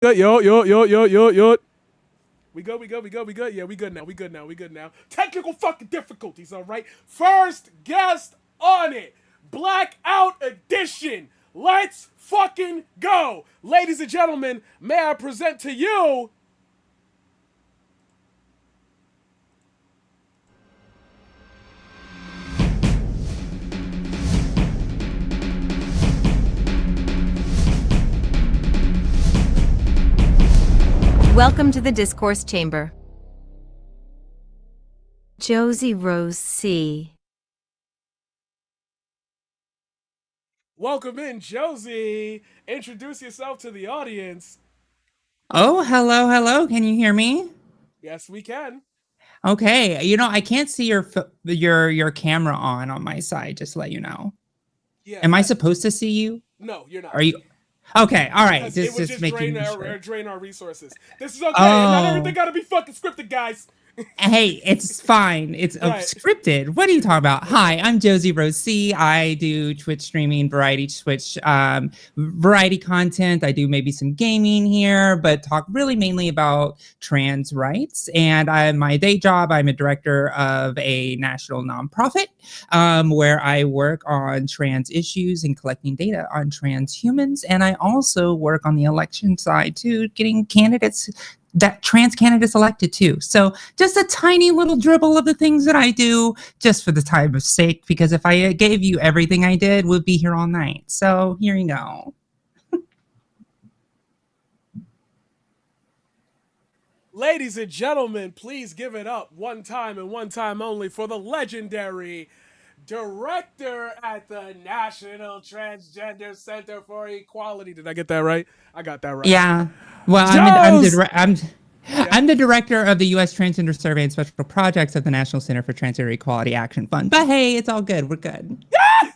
Good, yo. We good. Yeah, we good now. Technical fucking difficulties, all right? First guest on it. Blackout edition. Let's fucking go. Ladies and gentlemen, may I present to you Welcome to the Discourse Chamber. Josie Rose C. welcome in Josie. Introduce yourself to the audience. Oh, hello. Can you hear me? Yes, we can. Okay. I can't see your camera on my side. Just to let you know. Yeah, Am I that. supposed to see you? No, you're not. Are you? Okay. All right. Because it would Just just drain making sure. our resources. This is okay, and not everything Oh, gotta be fucking scripted, guys. hey, it's fine. It's Right. scripted. What are you talking about? Hi, I'm Josie Rose C. I do Twitch streaming, variety content. I do maybe some gaming here, but talk really mainly about trans rights. And my day job, I'm a director of a national nonprofit where I work on trans issues and collecting data on trans humans. And I also work on the election side too, getting trans candidates elected too. So just a tiny little dribble of the things that I do just for the time of sake, because if I gave you everything I did, we'd be here all night. So here you go. Ladies and gentlemen, please give it up one time and one time only for the legendary director at the National Transgender Center for Equality. Did I get that right? I got that right. Yeah. Well, Joes! Yeah. I'm the director of the U.S. Transgender Survey and Special Projects at the National Center for Transgender Equality Action Fund. But hey, it's all good. We're good.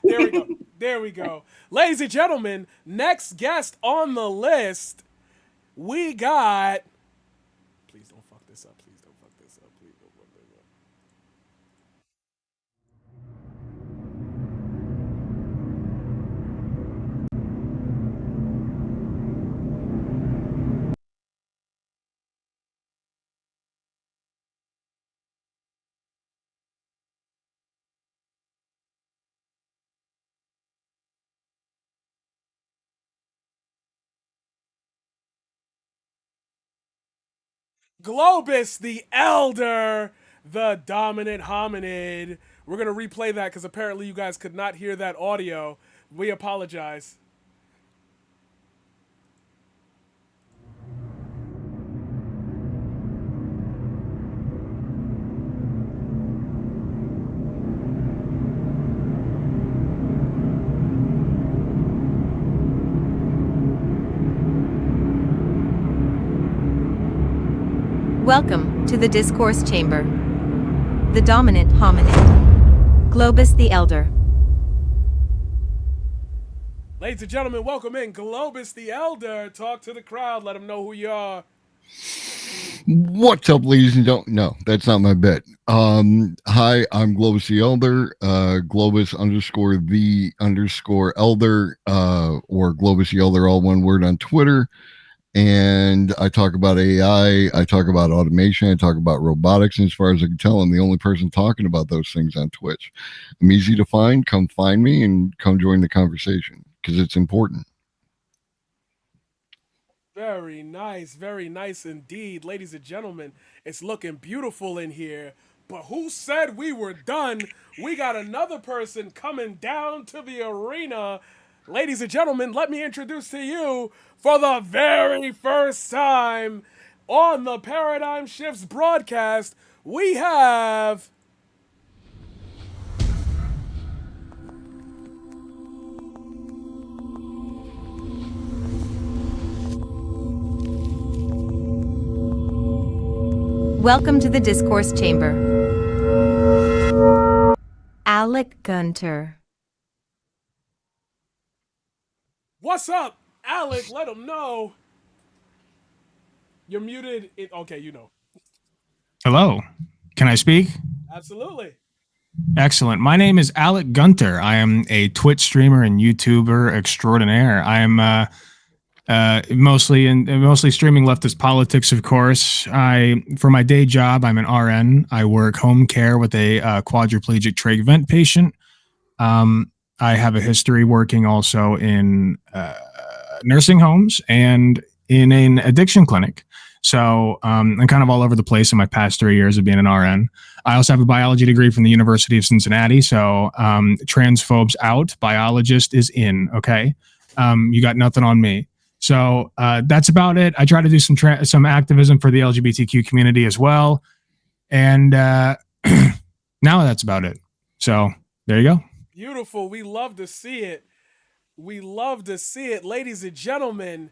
There we go. There we go. Ladies and gentlemen, next guest on the list, we got. Please don't fuck this up. Please don't fuck this up. Please don't fuck this up. Globus the Elder, the dominant hominid. We're going to replay that because apparently you guys could not hear that audio. We apologize. Welcome to the Discourse Chamber. The dominant hominid. Globus the Elder. Ladies and gentlemen, welcome in Globus the Elder. Talk to the crowd. Let them know who you are. What's up, ladies and gentlemen? No, that's not my bit. Hi, I'm Globus the Elder, Globus _ the _elder, or Globus the Elder, all one word on Twitter. And I talk about AI, I talk about automation, I talk about robotics. And as far as I can tell, I'm the only person talking about those things on Twitch. I'm easy to find. Come find me and come join the conversation because it's important. Very nice indeed. Ladies and gentlemen, it's looking beautiful in here. But who said we were done? We got another person coming down to the arena. Ladies and gentlemen, let me introduce to you for the very first time on the Paradigm Shifts broadcast, we have Welcome to the Discourse Chamber. AlecGunter. What's up, Alec? Let them know. You're muted. Okay, you know. Hello. Can I speak? Absolutely. Excellent. My name is AlecGunter. I am a Twitch streamer and YouTuber extraordinaire. I am mostly streaming leftist politics, of course. For my day job, I'm an RN. I work home care with a quadriplegic trach vent patient. I have a history working also in nursing homes and in an addiction clinic. So I'm kind of all over the place in my past 3 years of being an RN. I also have a biology degree from the University of Cincinnati. So transphobes out, biologist is in. Okay, you got nothing on me. So that's about it. I try to do some activism for the LGBTQ community as well. And now that's about it. So there you go. Beautiful. We love to see it. We love to see it. Ladies and gentlemen,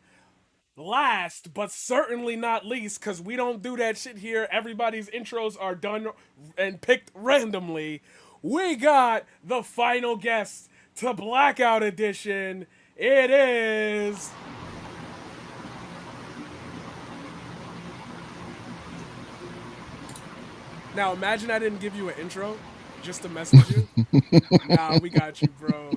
last but certainly not least, because we don't do that shit here. Everybody's intros are done and picked randomly. We got the final guest to Blackout Edition. It is... Now imagine I didn't give you an intro just to message you. Nah, we got you, bro.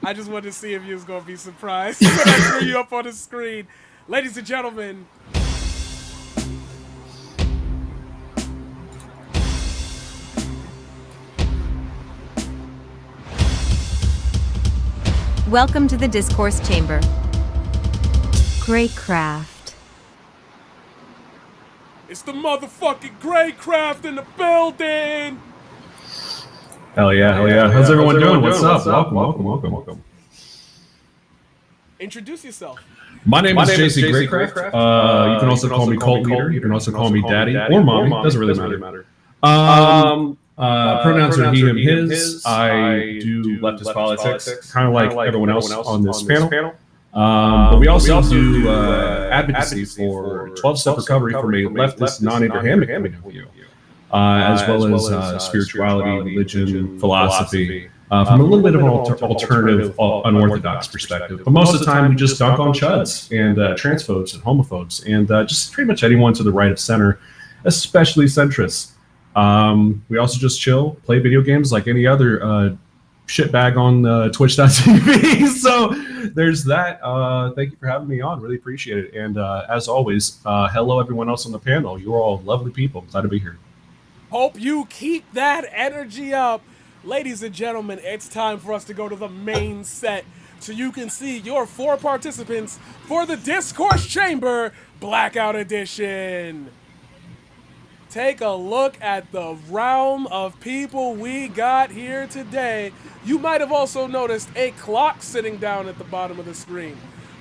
I just wanted to see if you was gonna be surprised when I threw you up on the screen. Ladies and gentlemen, Welcome to the Discourse Chamber. Greyecraft. it's the motherfucking Greyecraft in the building. Hell yeah, hell yeah. How's everyone doing? What's up? Welcome. Introduce yourself. My name is Josie Greyecraft. You can also call me Cult Leader. You can also call me Daddy or Mommy. Doesn't really matter. Pronouns are he, him, his. I do leftist politics, kind of like everyone else on this panel. But we also do advocacy for 12-step recovery from a leftist, non-Abrahamic point of view, as well as spirituality, religion, philosophy, from a little bit of an alternative, unorthodox perspective. But most of the time, we just dunk on chuds and transphobes and homophobes and just pretty much anyone to the right of center, especially centrists. We also just chill, play video games like any other shitbag on Twitch.tv. So there's that. Thank you for having me on. Really appreciate it. And as always, hello everyone else on the panel. You're all lovely people. Glad to be here. Hope you keep that energy up. Ladies and gentlemen, it's time for us to go to the main set so you can see your 4 participants for the Discourse Chamber Blackout Edition. Take a look at the realm of people we got here today. You might have also noticed a clock sitting down at the bottom of the screen.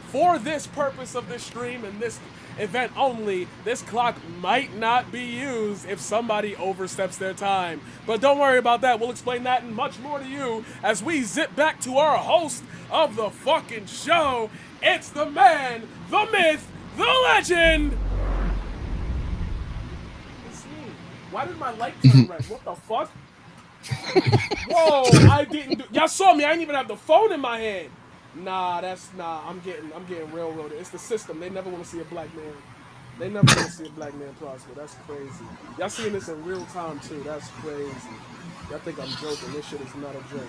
For this purpose of this stream and this event only, this clock might not be used if somebody oversteps their time. But don't worry about that. We'll explain that and much more to you as we zip back to our host of the fucking show. It's the man, the myth, the legend. Why did my light turn red? What the fuck? Whoa, I didn't do... Y'all saw me. I didn't even have the phone in my hand. Nah, I'm getting railroaded. It's the system. They never want to see a black man. They never want to see a black man prosper. That's crazy. Y'all seeing this in real time too. That's crazy. Y'all think I'm joking. This shit is not a joke.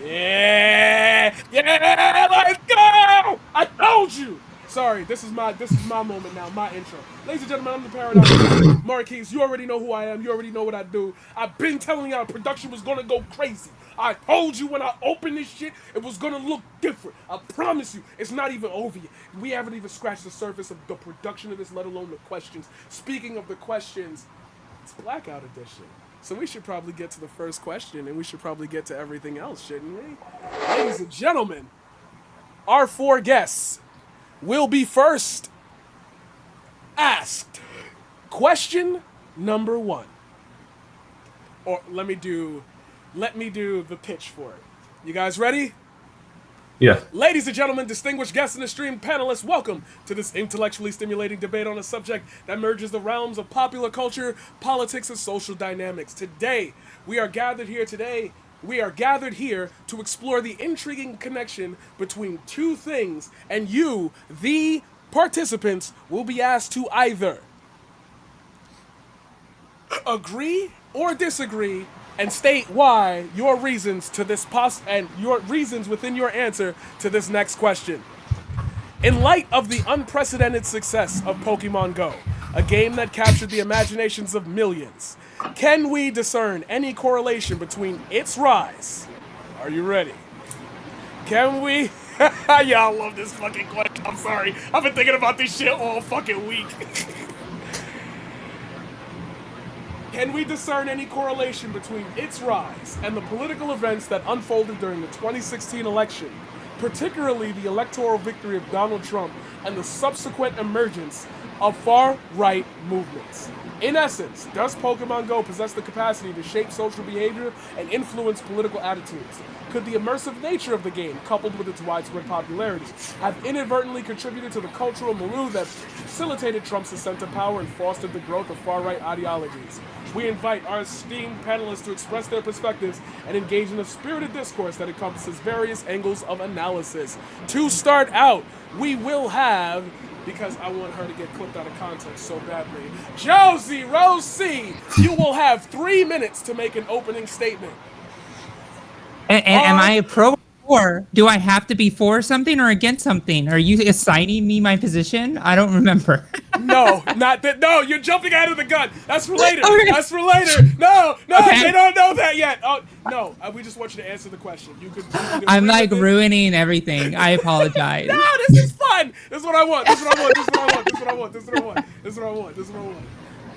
Yeah, let's go! I told you. Sorry, this is my moment now, my intro. Ladies and gentlemen, I'm the Paradox Marquise. You already know who I am. You already know what I do. I've been telling y'all production was gonna go crazy. I told you when I opened this shit, it was gonna look different. I promise you, it's not even over yet. We haven't even scratched the surface of the production of this, let alone the questions. Speaking of the questions, it's Blackout Edition. So we should probably get to the first question, and we should probably get to everything else, shouldn't we? Ladies and gentlemen, our 4 guests will be first asked. Question number 1. Or let me do the pitch for it. You guys ready? Yeah. Ladies and gentlemen, distinguished guests in the stream, panelists, welcome to this intellectually stimulating debate on a subject that merges the realms of popular culture, politics, and social dynamics. Today, we are gathered here to explore the intriguing connection between 2 things, and you, the participants, will be asked to either agree or disagree and state why your reasons to this and your reasons within your answer to this next question. In light of the unprecedented success of Pokemon Go, a game that captured the imaginations of millions, can we discern any correlation between its rise? Are you ready? Can we? Y'all love this fucking question. I'm sorry. I've been thinking about this shit all fucking week. Can we discern any correlation between its rise and the political events that unfolded during the 2016 election, particularly the electoral victory of Donald Trump and the subsequent emergence of far-right movements? In essence, does Pokemon Go possess the capacity to shape social behavior and influence political attitudes? Could the immersive nature of the game, coupled with its widespread popularity, have inadvertently contributed to the cultural milieu that facilitated Trump's ascent to power and fostered the growth of far-right ideologies? We invite our esteemed panelists to express their perspectives and engage in a spirited discourse that encompasses various angles of analysis. To start out, we will have, because I want her to get clipped out of context so badly, Josie Rose C, you will have 3 minutes to make an opening statement. Am I a pro or do I have to be for something or against something? Are you assigning me my position? I don't remember. No, not that. No, you're jumping out of the gun. That's for later. Okay. That's for later. No, Okay. They don't know that yet. Oh, no, we just want you to answer the question. You could I'm like ruining everything. I apologize. No, this is fun. This is what I want. This is what I want. This is what I want. This is what I want. This is what I want. This is what I want. This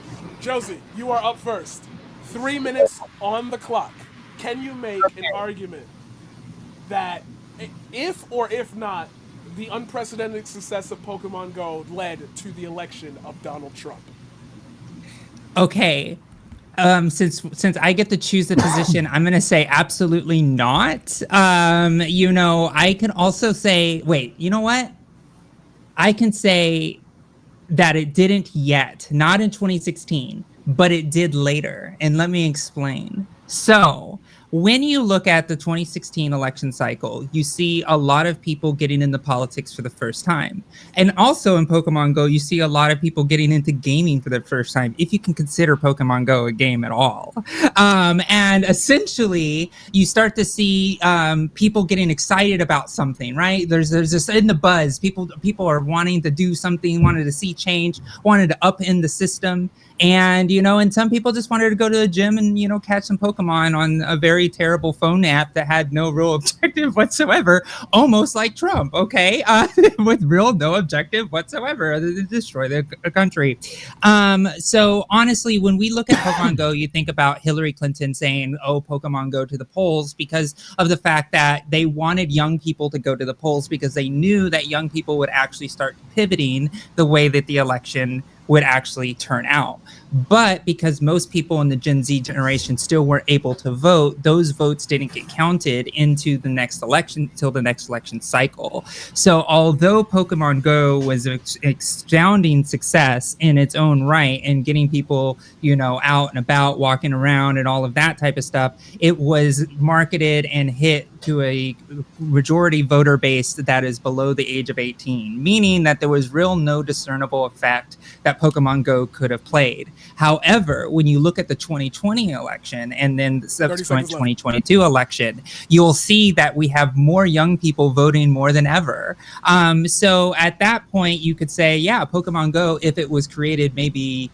is what I want. Josie, you are up first. 3 minutes on the clock. Can you make an argument that if or if not, the unprecedented success of Pokemon Go led to the election of Donald Trump? Okay. Since I get to choose the position, I'm gonna say absolutely not. I can also say, wait, you know what? I can say that it didn't yet, not in 2016, but it did later. And let me explain. So when you look at the 2016 election cycle, you see a lot of people getting into politics for the first time. And also in Pokemon Go, you see a lot of people getting into gaming for the first time, if you can consider Pokemon Go a game at all. And essentially, you start to see people getting excited about something, right? There's this in the buzz. People are wanting to do something, wanted to see change, wanted to upend the system. And, and some people just wanted to go to the gym and, catch some Pokemon on a very terrible phone app that had no real objective whatsoever, almost like Trump, okay? With no objective whatsoever other than destroy the country. So honestly, when we look at Pokemon Go, you think about Hillary Clinton saying, oh, Pokemon Go to the polls, because of the fact that they wanted young people to go to the polls because they knew that young people would actually start pivoting the way that the election would actually turn out. But because most people in the Gen Z generation still weren't able to vote, those votes didn't get counted into the next election till the next election cycle. So although Pokemon Go was an astounding success in its own right and getting people, out and about, walking around and all of that type of stuff, it was marketed and hit to a majority voter base that is below the age of 18, meaning that there was no discernible effect that Pokemon Go could have played. However, when you look at the 2020 election and then the subsequent 2022 election, you'll see that we have more young people voting more than ever. So at that point, you could say, yeah, Pokemon Go, if it was created maybe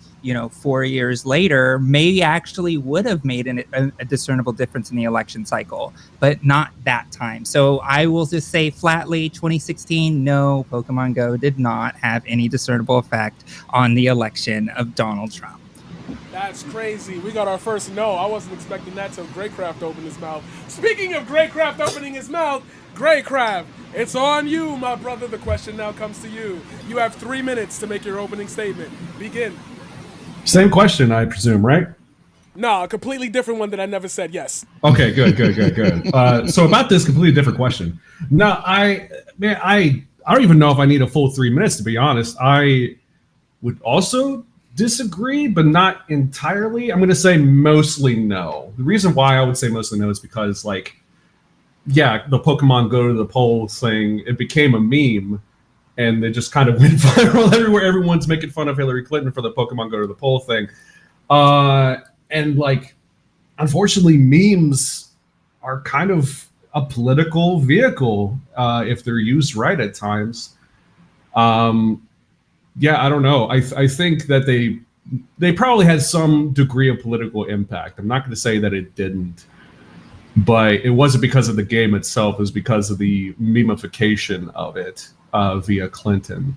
4 years later, maybe actually would have made a discernible difference in the election cycle, but not that time. So I will just say flatly, 2016, no, Pokemon Go did not have any discernible effect on the election of Donald Trump. That's crazy. We got our first no. I wasn't expecting that till Greyecraft opened his mouth. Speaking of Greyecraft opening his mouth, Greyecraft, it's on you, my brother. The question now comes to you. You have 3 minutes to make your opening statement. Begin. Same question, I presume, right? No, a completely different one that I never said. Yes. Okay, good. So about this completely different question. Now, I don't even know if I need a full 3 minutes, to be honest. I would also disagree, but not entirely. I'm going to say mostly no. The reason why I would say mostly no is because, the Pokemon Go to the polls thing, it became a meme. And they just kind of went viral everywhere. Everyone's making fun of Hillary Clinton for the Pokemon Go to the poll thing. unfortunately, memes are kind of a political vehicle if they're used right at times. Yeah, I don't know. I think that they probably had some degree of political impact. I'm not going to say that it didn't, but it wasn't because of the game itself. It was because of the memification of it via Clinton.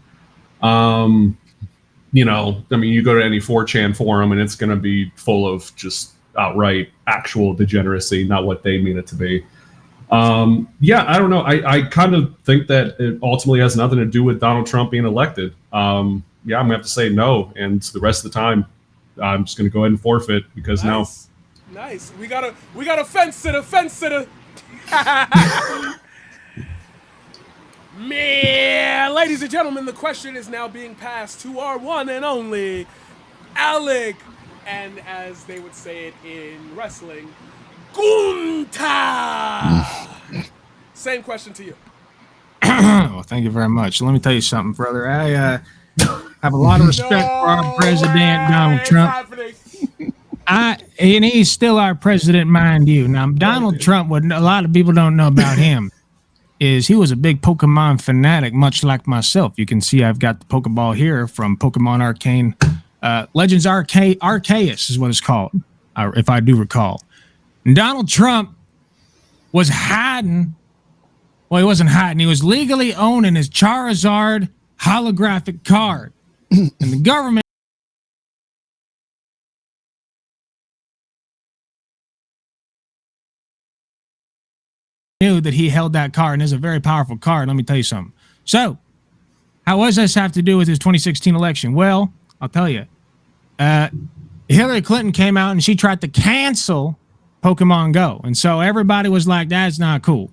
You know, I mean, you go to any 4chan forum and it's going to be full of just outright actual degeneracy, not what they mean it to be. Yeah, I don't know. I kind of think that it ultimately has nothing to do with Donald Trump being elected. Yeah, I'm gonna have to say no, and the rest of the time, I'm just gonna go ahead and forfeit because Nice. We got a fence sitter. Man, ladies and gentlemen, the question is now being passed to our one and only Alec, and as they would say it in wrestling, Gunta. Same question to you. Well, thank you very much. Let me tell you something, brother. I have a lot of respect for our president, Donald Trump. And he's still our president, mind you. Now, Donald Trump, what a lot of people don't know about him is he was a big Pokemon fanatic, much like myself. You can see I've got the Pokeball here from Pokemon Arcane. Legends Arceus is what it's called, if I do recall. And Donald Trump was hiding. Well, he wasn't hiding. He was legally owning his Charizard holographic card. And the government knew that he held that card, and it's a very powerful card. Let me tell you something. So, how does this have to do with his 2016 election? Well, I'll tell you. Hillary Clinton came out and she tried to cancel Pokemon Go. And so everybody was like, that's not cool.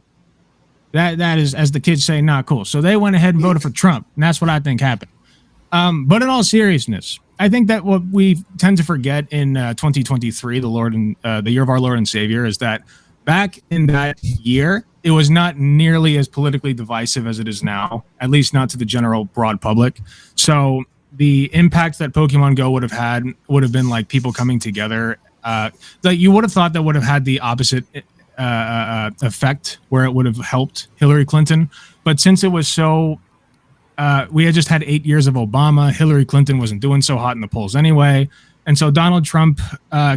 That is, as the kids say, not cool. So they went ahead and voted for Trump. And that's what I think happened. But in all seriousness, I think that what we tend to forget in 2023, the year of our Lord and Savior, is that back in that year, it was not nearly as politically divisive as it is now, at least not to the general broad public. So the impact that Pokemon Go would have had would have been like people coming together. That you would have thought that would have had the opposite effect, where it would have helped Hillary Clinton. But since it was so, we had just had 8 years of Obama. Hillary Clinton wasn't doing so hot in the polls anyway. And so Donald Trump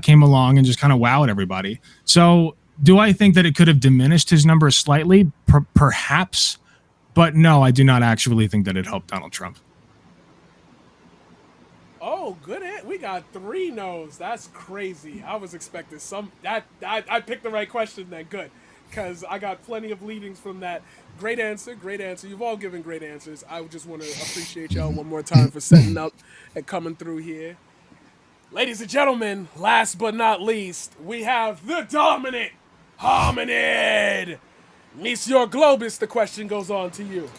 came along and just kind of wowed everybody. So do I think that it could have diminished his numbers slightly? Perhaps. But no, I do not actually think that it helped Donald Trump. Oh, good. We got 3 no's. That's crazy. I was expecting some. I picked the right question then. Good. Because I got plenty of leadings from that. Great answer. You've all given great answers. I just want to appreciate y'all one more time for setting up and coming through here. Ladies and gentlemen, last but not least, we have the dominant hominid. Monsieur Globus, the question goes on to you.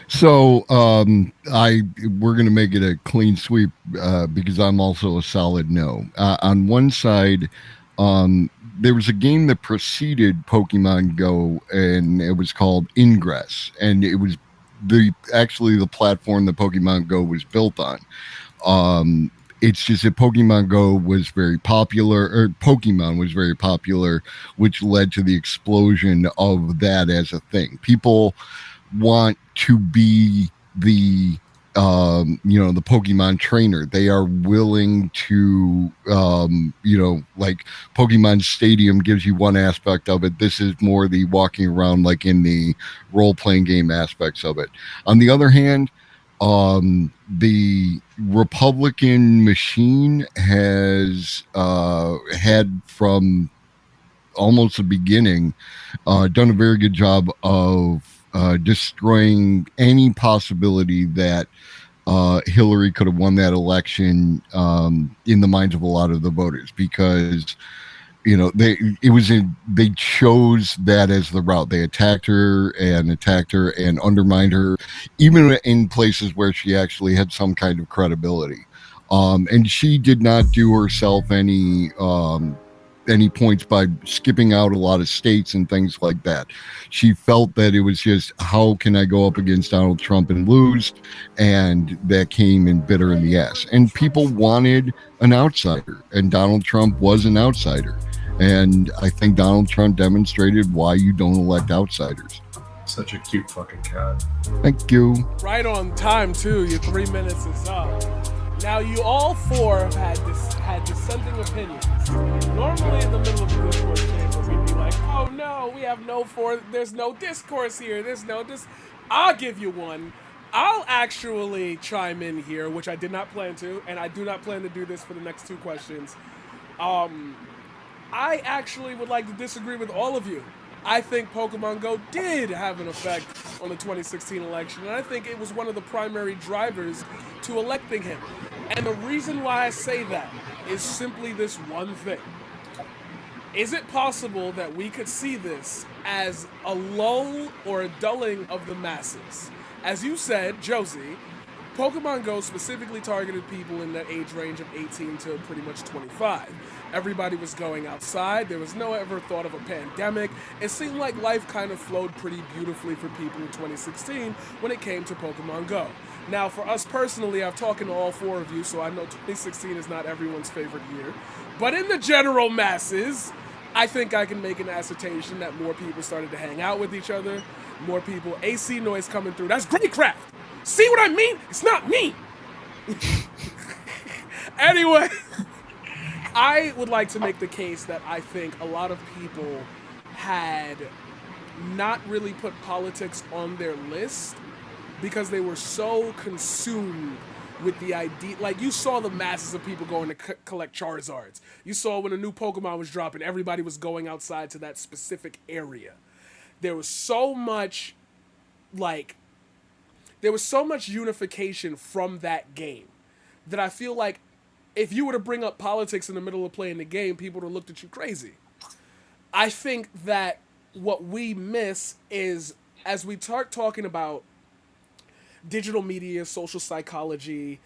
So we're going to make it a clean sweep because I'm also a solid no. On one side, there was a game that preceded Pokemon Go, and it was called Ingress, and it was the platform that Pokemon Go was built on. It's just that Pokemon Go was very popular, or Pokemon was very popular, which led to the explosion of that as a thing. People want to be the the Pokemon trainer. They are willing to like Pokemon Stadium gives you one aspect of it. This is more the walking around like in the role-playing game aspects of it. On the other hand, the Republican machine has had from almost the beginning done a very good job of destroying any possibility that Hillary could have won that election in the minds of a lot of the voters, because they chose that as the route. They attacked her and undermined her, even in places where she actually had some kind of credibility. And she did not do herself any any points by skipping out a lot of states and things like that. She felt that it was just, how can I go up against Donald Trump and lose? And that came in bitter in the ass. And people wanted an outsider, and Donald Trump was an outsider. And I think Donald Trump demonstrated why you don't elect outsiders. Such a cute fucking cat. Thank you. Right on time, too. Your 3 minutes is up. Now, you all four have had dissenting opinions. Normally, in the middle of the discourse chamber, we'd be like, oh no, there's no discourse here. I'll give you one. I'll actually chime in here, which I did not plan to, and I do not plan to do this for the next 2 questions. I actually would like to disagree with all of you. I think Pokemon Go did have an effect on the 2016 election, and I think it was one of the primary drivers to electing him. And the reason why I say that is simply this one thing. Is it possible that we could see this as a lull or a dulling of the masses? As you said, Josie, Pokemon Go specifically targeted people in that age range of 18 to pretty much 25. Everybody was going outside. There was no ever thought of a pandemic. It seemed like life kind of flowed pretty beautifully for people in 2016 when it came to Pokemon Go. Now, for us personally, I've talked to all 4 of you, so I know 2016 is not everyone's favorite year. But in the general masses, I think I can make an assertion that more people started to hang out with each other. More people, AC noise coming through. That's Greyecraft. See what I mean? It's not me. Anyway, I would like to make the case that I think a lot of people had not really put politics on their list because they were so consumed with the idea. Like, you saw the masses of people going to collect Charizards. You saw when a new Pokemon was dropping, everybody was going outside to that specific area. There was so much, unification from that game that I feel like if you were to bring up politics in the middle of playing the game, people would have looked at you crazy. I think that what we miss is, as we start talking about digital media, social psychology,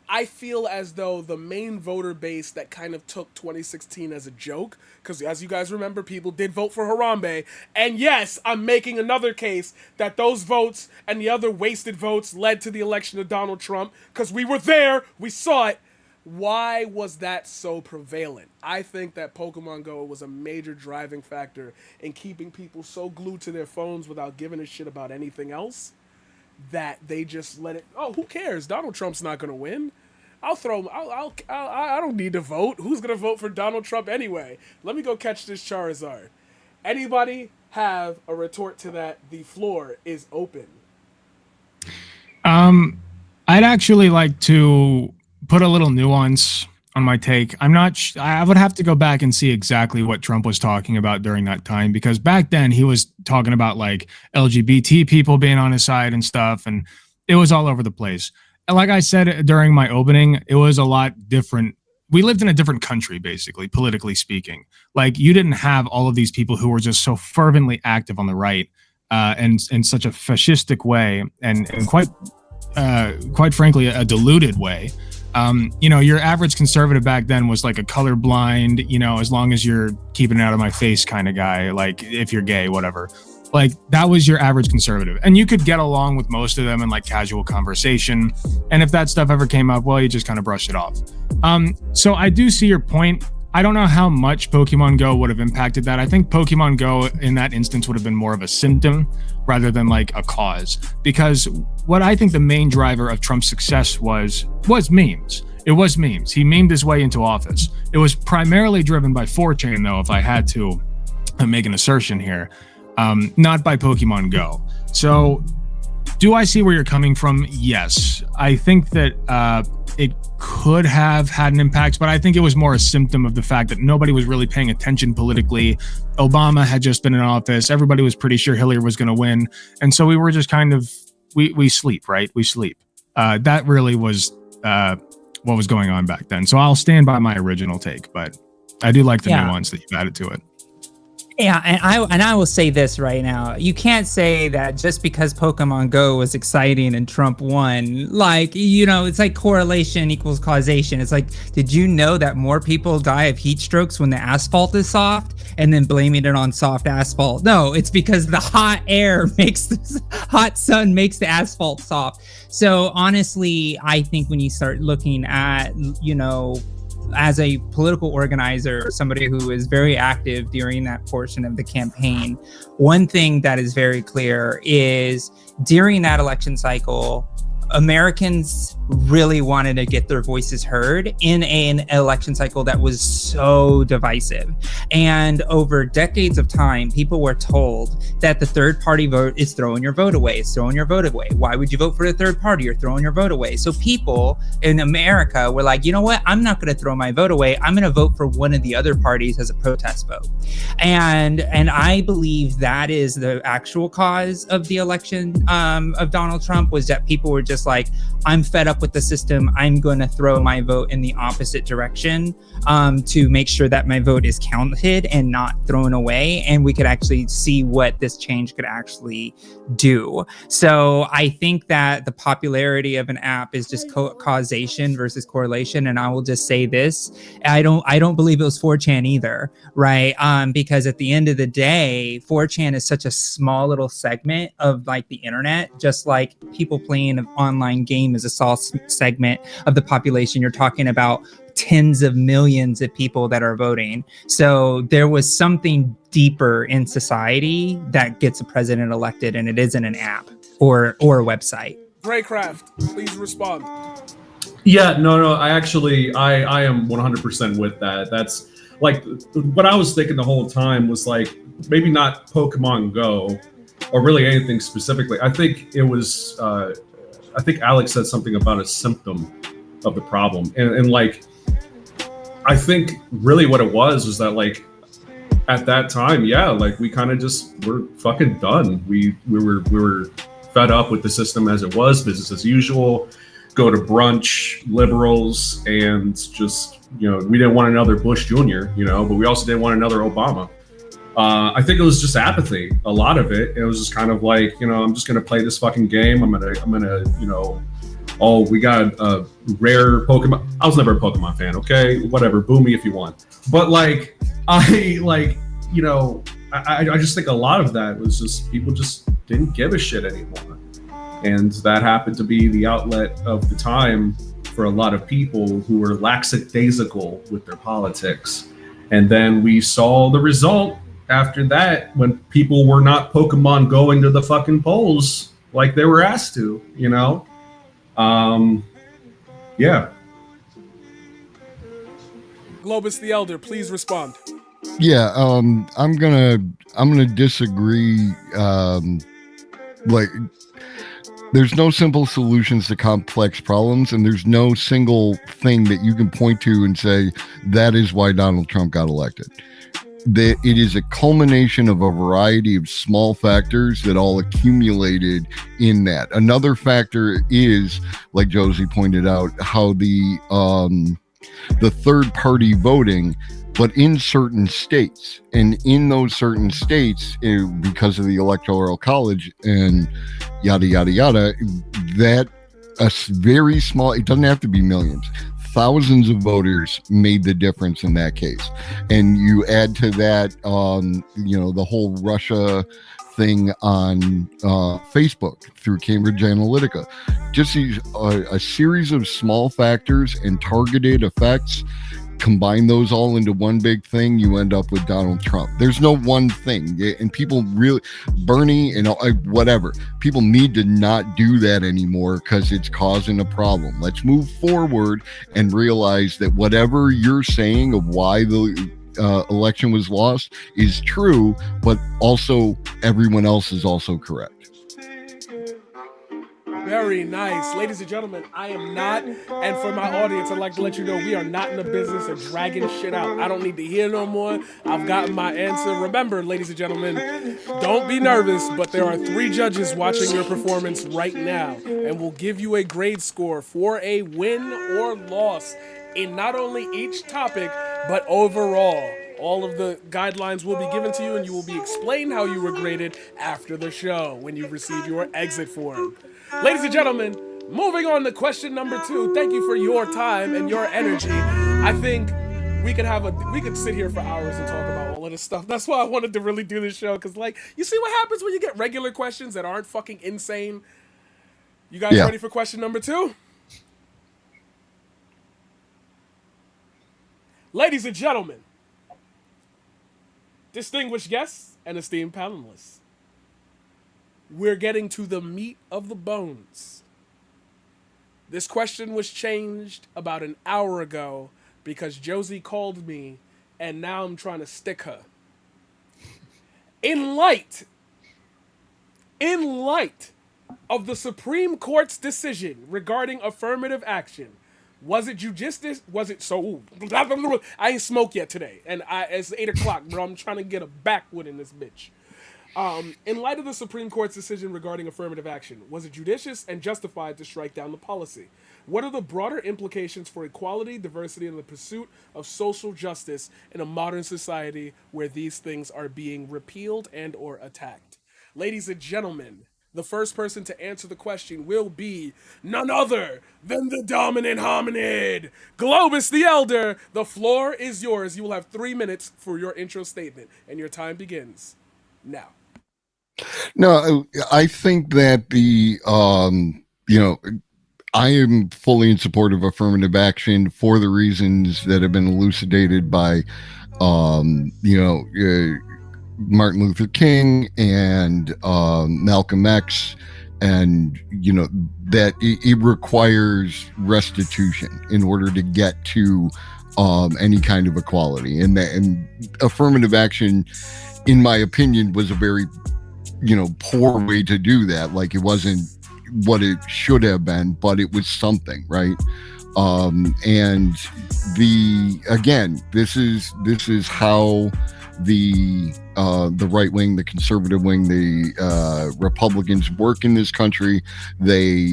I feel as though the main voter base that kind of took 2016 as a joke, because as you guys remember, people did vote for Harambe, and yes, I'm making another case that those votes and the other wasted votes led to the election of Donald Trump, because we were there, we saw it. Why was that so prevalent? I think that Pokemon Go was a major driving factor in keeping people so glued to their phones without giving a shit about anything else, that they just let it. Oh, who cares? Donald Trump's not gonna win. I don't need to vote. Who's gonna vote for Donald Trump anyway? Let me go catch this Charizard. Anybody have a retort to that? The floor is open. I'd actually like to put a little nuance on my take. I'm not. I would have to go back and see exactly what Trump was talking about during that time, because back then he was talking about like LGBT people being on his side and stuff, and it was all over the place. And like I said during my opening, it was a lot different. We lived in a different country, basically, politically speaking. Like, you didn't have all of these people who were just so fervently active on the right, and in such a fascistic way, and quite frankly, a deluded way. Your average conservative back then was like a colorblind, as long as you're keeping it out of my face kind of guy, like if you're gay, whatever. Like, that was your average conservative. And you could get along with most of them in like casual conversation. And if that stuff ever came up, well, you just kind of brush it off. So I do see your point. I don't know how much Pokemon Go would have impacted that. I think Pokemon Go in that instance would have been more of a symptom rather than like a cause. Because what I think the main driver of Trump's success was memes. It was memes. He memed his way into office. It was primarily driven by 4chan, though, if I had to make an assertion here, not by Pokemon Go. So do I see where you're coming from? Yes. I think that it could have had an impact, but I think it was more a symptom of the fact that nobody was really paying attention politically. Obama had just been in office. Everybody was pretty sure Hillary was going to win. And so we were just kind of, we sleep, right? We sleep. That really was what was going on back then. So I'll stand by my original take, but I do like the nuance that you've added to it. Yeah, and I will say this right now. You can't say that just because Pokemon Go was exciting and Trump won. Like, it's like correlation equals causation. It's like, did you know that more people die of heat strokes when the asphalt is soft? And then blaming it on soft asphalt. No, it's because the hot air makes the hot sun makes the asphalt soft. So honestly, I think when you start looking at, as a political organizer, somebody who is very active during that portion of the campaign, one thing that is very clear is during that election cycle, Americans really wanted to get their voices heard in an election cycle that was so divisive. And over decades of time, people were told that the third party vote is throwing your vote away. It's throwing your vote away. Why would you vote for the third party? You're throwing your vote away. So people in America were like, you know what? I'm not going to throw my vote away. I'm going to vote for one of the other parties as a protest vote. And I believe that is the actual cause of the election of Donald Trump, was that people were just like, I'm fed up with the system. I'm going to throw my vote in the opposite direction to make sure that my vote is counted and not thrown away. And we could actually see what this change could actually do. So I think that the popularity of an app is just causation versus correlation. And I will just say this, I don't believe it was 4chan either, right? Because at the end of the day, 4chan is such a small little segment of like the internet, just like people playing an online game is a small segment of the population. You're talking about tens of millions of people that are voting. So there was something deeper in society that gets a president elected, and it isn't an app or a website. Greyecraft, please respond. Yeah, no, I actually, I am 100% with that. That's like what I was thinking the whole time was like, maybe not Pokemon Go or really anything specifically. I think it was, I think Alex said something about a symptom of the problem. And like, I think really what it was that like, at that time, yeah, like we kind of just were fucking done. We were fed up with the system as it was, business as usual, go to brunch, liberals, and just, we didn't want another Bush Jr., but we also didn't want another Obama. I think it was just apathy, a lot of it. It was just kind of like, I'm just gonna play this fucking game. I'm gonna, oh, we got a rare Pokemon. I was never a Pokemon fan, okay? Whatever, boo me if you want. But like, I just think a lot of that was just people just didn't give a shit anymore. And that happened to be the outlet of the time for a lot of people who were lackadaisical with their politics. And then we saw the result after that when people were not Pokemon going to the fucking polls like they were asked to, yeah. Globus the Elder, please respond. Yeah, I'm gonna disagree. Like, there's no simple solutions to complex problems, and there's no single thing that you can point to and say that is why Donald Trump got elected. It is a culmination of a variety of small factors that all accumulated in that. Another factor is, like Josie pointed out, how the third party voting, but in certain states, and in those certain states, because of the Electoral College and yada yada yada, that a very small, it doesn't have to be millions, thousands of voters made the difference in that case. And you add to that, the whole Russia thing on Facebook through Cambridge Analytica. Just these a series of small factors and targeted effects. Combine those all into one big thing, you end up with Donald Trump. There's no one thing. And people really, Bernie and whatever, people need to not do that anymore because it's causing a problem. Let's move forward and realize that whatever you're saying of why the election was lost is true, but also everyone else is also correct. Very nice. Ladies and gentlemen, I am not, and for my audience, I'd like to let you know we are not in the business of dragging shit out. I don't need to hear no more. I've gotten my answer. Remember, ladies and gentlemen, don't be nervous, but there are 3 judges watching your performance right now, and will give you a grade score for a win or loss in not only each topic, but overall. All of the guidelines will be given to you, and you will be explained how you were graded after the show when you receive your exit form. Ladies and gentlemen, moving on to question number 2. Thank you for your time and your energy. I think we could sit here for hours and talk about all of this stuff. That's why I wanted to really do this show, because, like, you see what happens when you get regular questions that aren't fucking insane. You guys ready for question number 2? Ladies and gentlemen, distinguished guests and esteemed panelists, we're getting to the meat of the bones. This question was changed about an hour ago because Josie called me, and now I'm trying to stick her. In light of the Supreme Court's decision regarding affirmative action, was it judicious? Was it so? I ain't smoked yet today, and it's 8 o'clock, bro. I'm trying to get a backwood in this bitch. In light of the Supreme Court's decision regarding affirmative action, was it judicious and justified to strike down the policy? What are the broader implications for equality, diversity, and the pursuit of social justice in a modern society where these things are being repealed and or attacked? Ladies and gentlemen, the first person to answer the question will be none other than the dominant hominid, Globus the Elder. The floor is yours. You will have 3 minutes for your intro statement, and your time begins now. No, I think that I am fully in support of affirmative action for the reasons that have been elucidated by, Martin Luther King and Malcolm X, and that it requires restitution in order to get to any kind of equality, and affirmative action, in my opinion, was a very poor way to do that. Like, it wasn't what it should have been, but it was something, right? And this is how the right wing, the conservative wing, the Republicans work in this country. They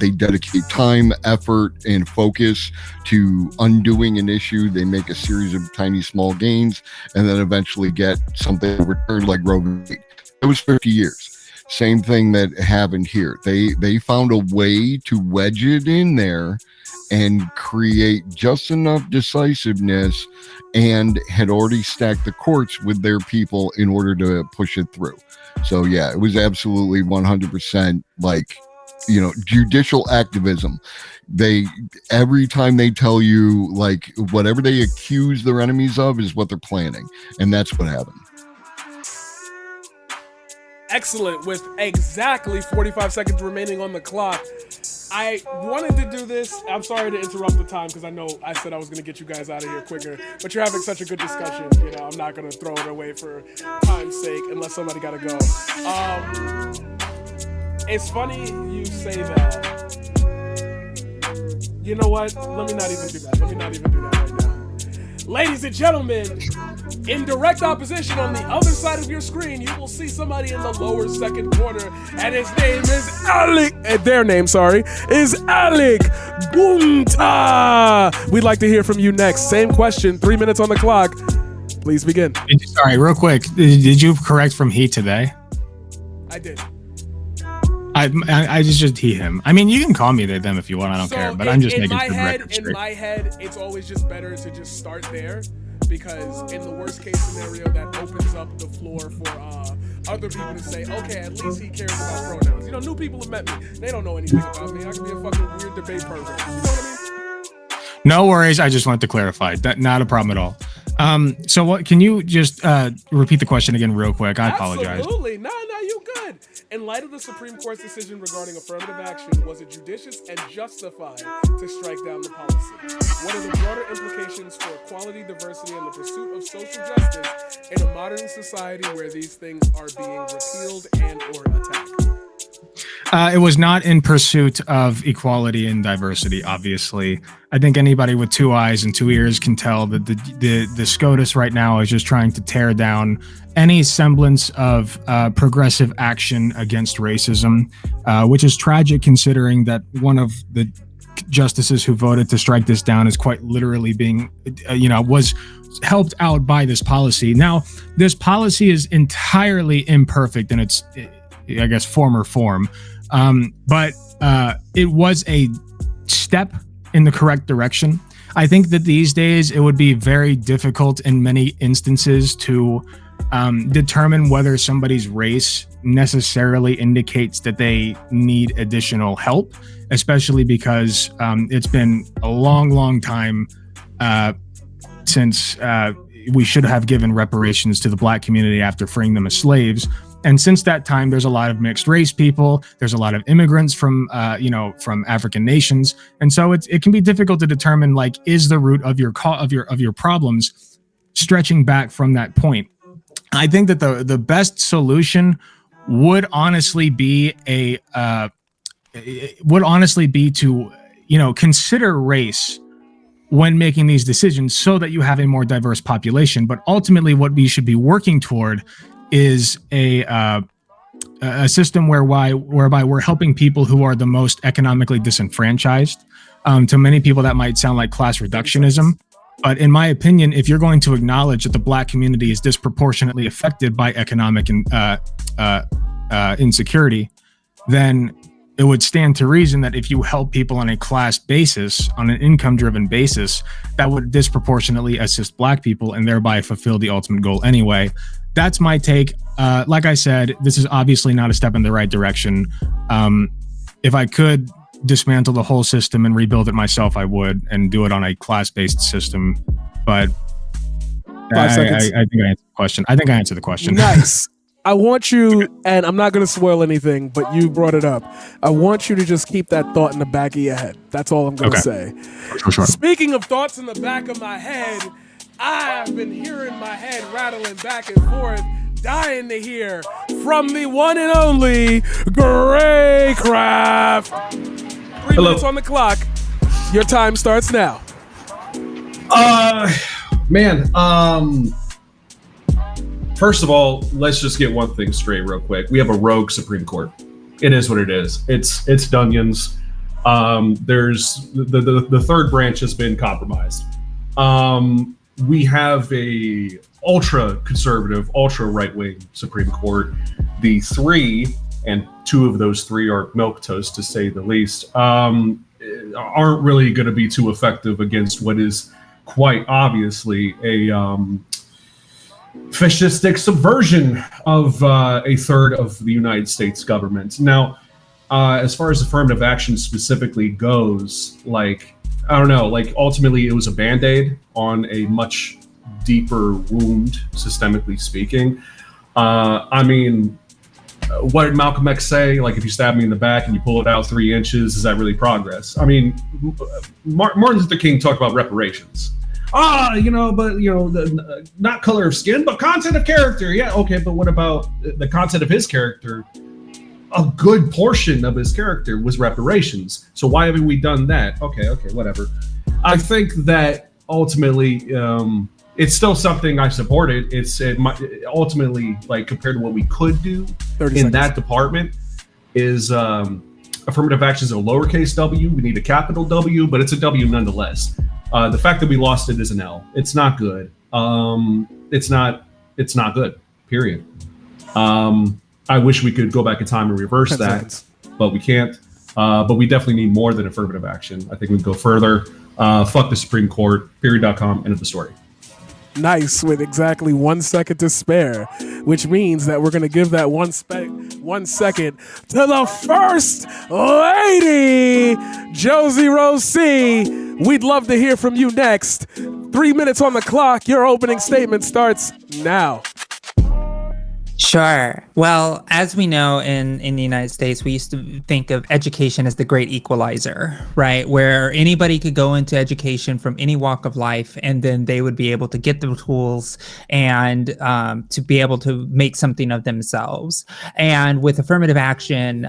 dedicate time, effort, and focus to undoing an issue. They make a series of tiny, small gains, and then eventually get something returned, like Roe v. Wade. It was 50 years. Same thing that happened here. They found a way to wedge it in there and create just enough decisiveness, and had already stacked the courts with their people in order to push it through. So yeah, it was absolutely 100% judicial activism. Every time they tell you, like, whatever they accuse their enemies of is what they're planning, and that's what happened. Excellent. With exactly 45 seconds remaining on the clock, I wanted to do this. I'm sorry to interrupt the time, because I know I said I was going to get you guys out of here quicker, but you're having such a good discussion. I'm not going to throw it away for time's sake unless somebody got to go. It's funny you say that. You know what? Let me not even do that right now. Ladies and gentlemen, in direct opposition on the other side of your screen, you will see somebody in the lower second corner, and his name is their name is AlecGunter. We'd like to hear from you next. Same question, 3 minutes on the clock. Please begin. Sorry, real quick. Did you correct from he to they? I did. I just he, him. I mean, you can call me they, them if you want. I don't care, but I'm just making sure the record straight. In my head, it's always just better to just start there, because in the worst case scenario, that opens up the floor for other people to say, okay, at least he cares about pronouns. New people have met me. They don't know anything about me. I could be a fucking weird debate program. You know what I mean? No worries. I just wanted to clarify. That not a problem at all. So what? Can you just repeat the question again real quick? I apologize. Absolutely. No, you good. In light of the Supreme Court's decision regarding affirmative action, was it judicious and justified to strike down the policy? What are the broader implications for equality, diversity, and the pursuit of social justice in a modern society where these things are being repealed and or attacked? It was not in pursuit of equality and diversity, obviously. I think anybody with 2 eyes and 2 ears can tell that the SCOTUS right now is just trying to tear down any semblance of progressive action against racism, which is tragic considering that one of the justices who voted to strike this down is quite literally being, was helped out by this policy. Now, this policy is entirely imperfect in its, I guess, former form, but it was a step in the correct direction. I think that these days it would be very difficult in many instances to determine whether somebody's race necessarily indicates that they need additional help, especially because it's been a long time since we should have given reparations to the Black community after freeing them as slaves. And since that time, there's a lot of mixed race people. There's a lot of immigrants from African nations, and so it can be difficult to determine, like, is the root of your problems stretching back from that point. I think that the best solution would honestly be to consider race when making these decisions, so that you have a more diverse population. But ultimately, what we should be working toward is a system whereby we're helping people who are the most economically disenfranchised. To many people, that might sound like class reductionism, but in my opinion, if you're going to acknowledge that the Black community is disproportionately affected by economic insecurity, then it would stand to reason that if you help people on a class basis, on an income-driven basis, that would disproportionately assist Black people and thereby fulfill the ultimate goal anyway. That's my take. Like I said, this is obviously not a step in the right direction. If I could dismantle the whole system and rebuild it myself, I would, and do it on a class-based system. But 5 seconds. I think I answered the question. I think I answered the question. Nice. I want you, and I'm not going to spoil anything, but you brought it up. I want you to just keep that thought in the back of your head. That's all I'm going to say. Sure. Speaking of thoughts in the back of my head, I've been hearing my head rattling back and forth, dying to hear from the one and only Greyecraft. 3 minutes on the clock. Your time starts now. First of all, let's just get one thing straight real quick. We have a rogue Supreme Court. It is what it is. It's Dunions. There's the third branch has been compromised. We have a ultra conservative, ultra right wing Supreme Court. The three, and two of those three are milquetoast to say the least, aren't really going to be too effective against what is quite obviously a fascistic subversion of a third of the United States government. Now, as far as affirmative action specifically goes, I don't know, ultimately it was a Band-Aid on a much deeper wound, systemically speaking. I mean, what did Malcolm X say? If you stab me in the back and you pull it out 3 inches, is that really progress? I mean, Martin Luther King talked about reparations. Not color of skin, but content of character. Yeah, okay, but what about the content of his character? A good portion of his character was reparations. So why haven't we done that? Okay, whatever. I think that ultimately, it's still something I supported. Ultimately, compared to what we could do in that department, is affirmative action is a lowercase w. We need a capital W, but it's a W nonetheless. The fact that we lost it is an L. It's not good. It's not good. Period. I wish we could go back in time and reverse that, but we can't. But we definitely need more than affirmative action. I think we can go further. Fuck the Supreme Court. Period.com. End of the story. Nice, with exactly 1 second to spare, which means that we're going to give that 1 second to the First Lady, Josie Rosie. We'd love to hear from you next. 3 minutes on the clock. Your opening statement starts now. Sure. Well, as we know, in the United States, we used to think of education as the great equalizer, right? Where anybody could go into education from any walk of life, and then they would be able to get the tools and to be able to make something of themselves. And with affirmative action,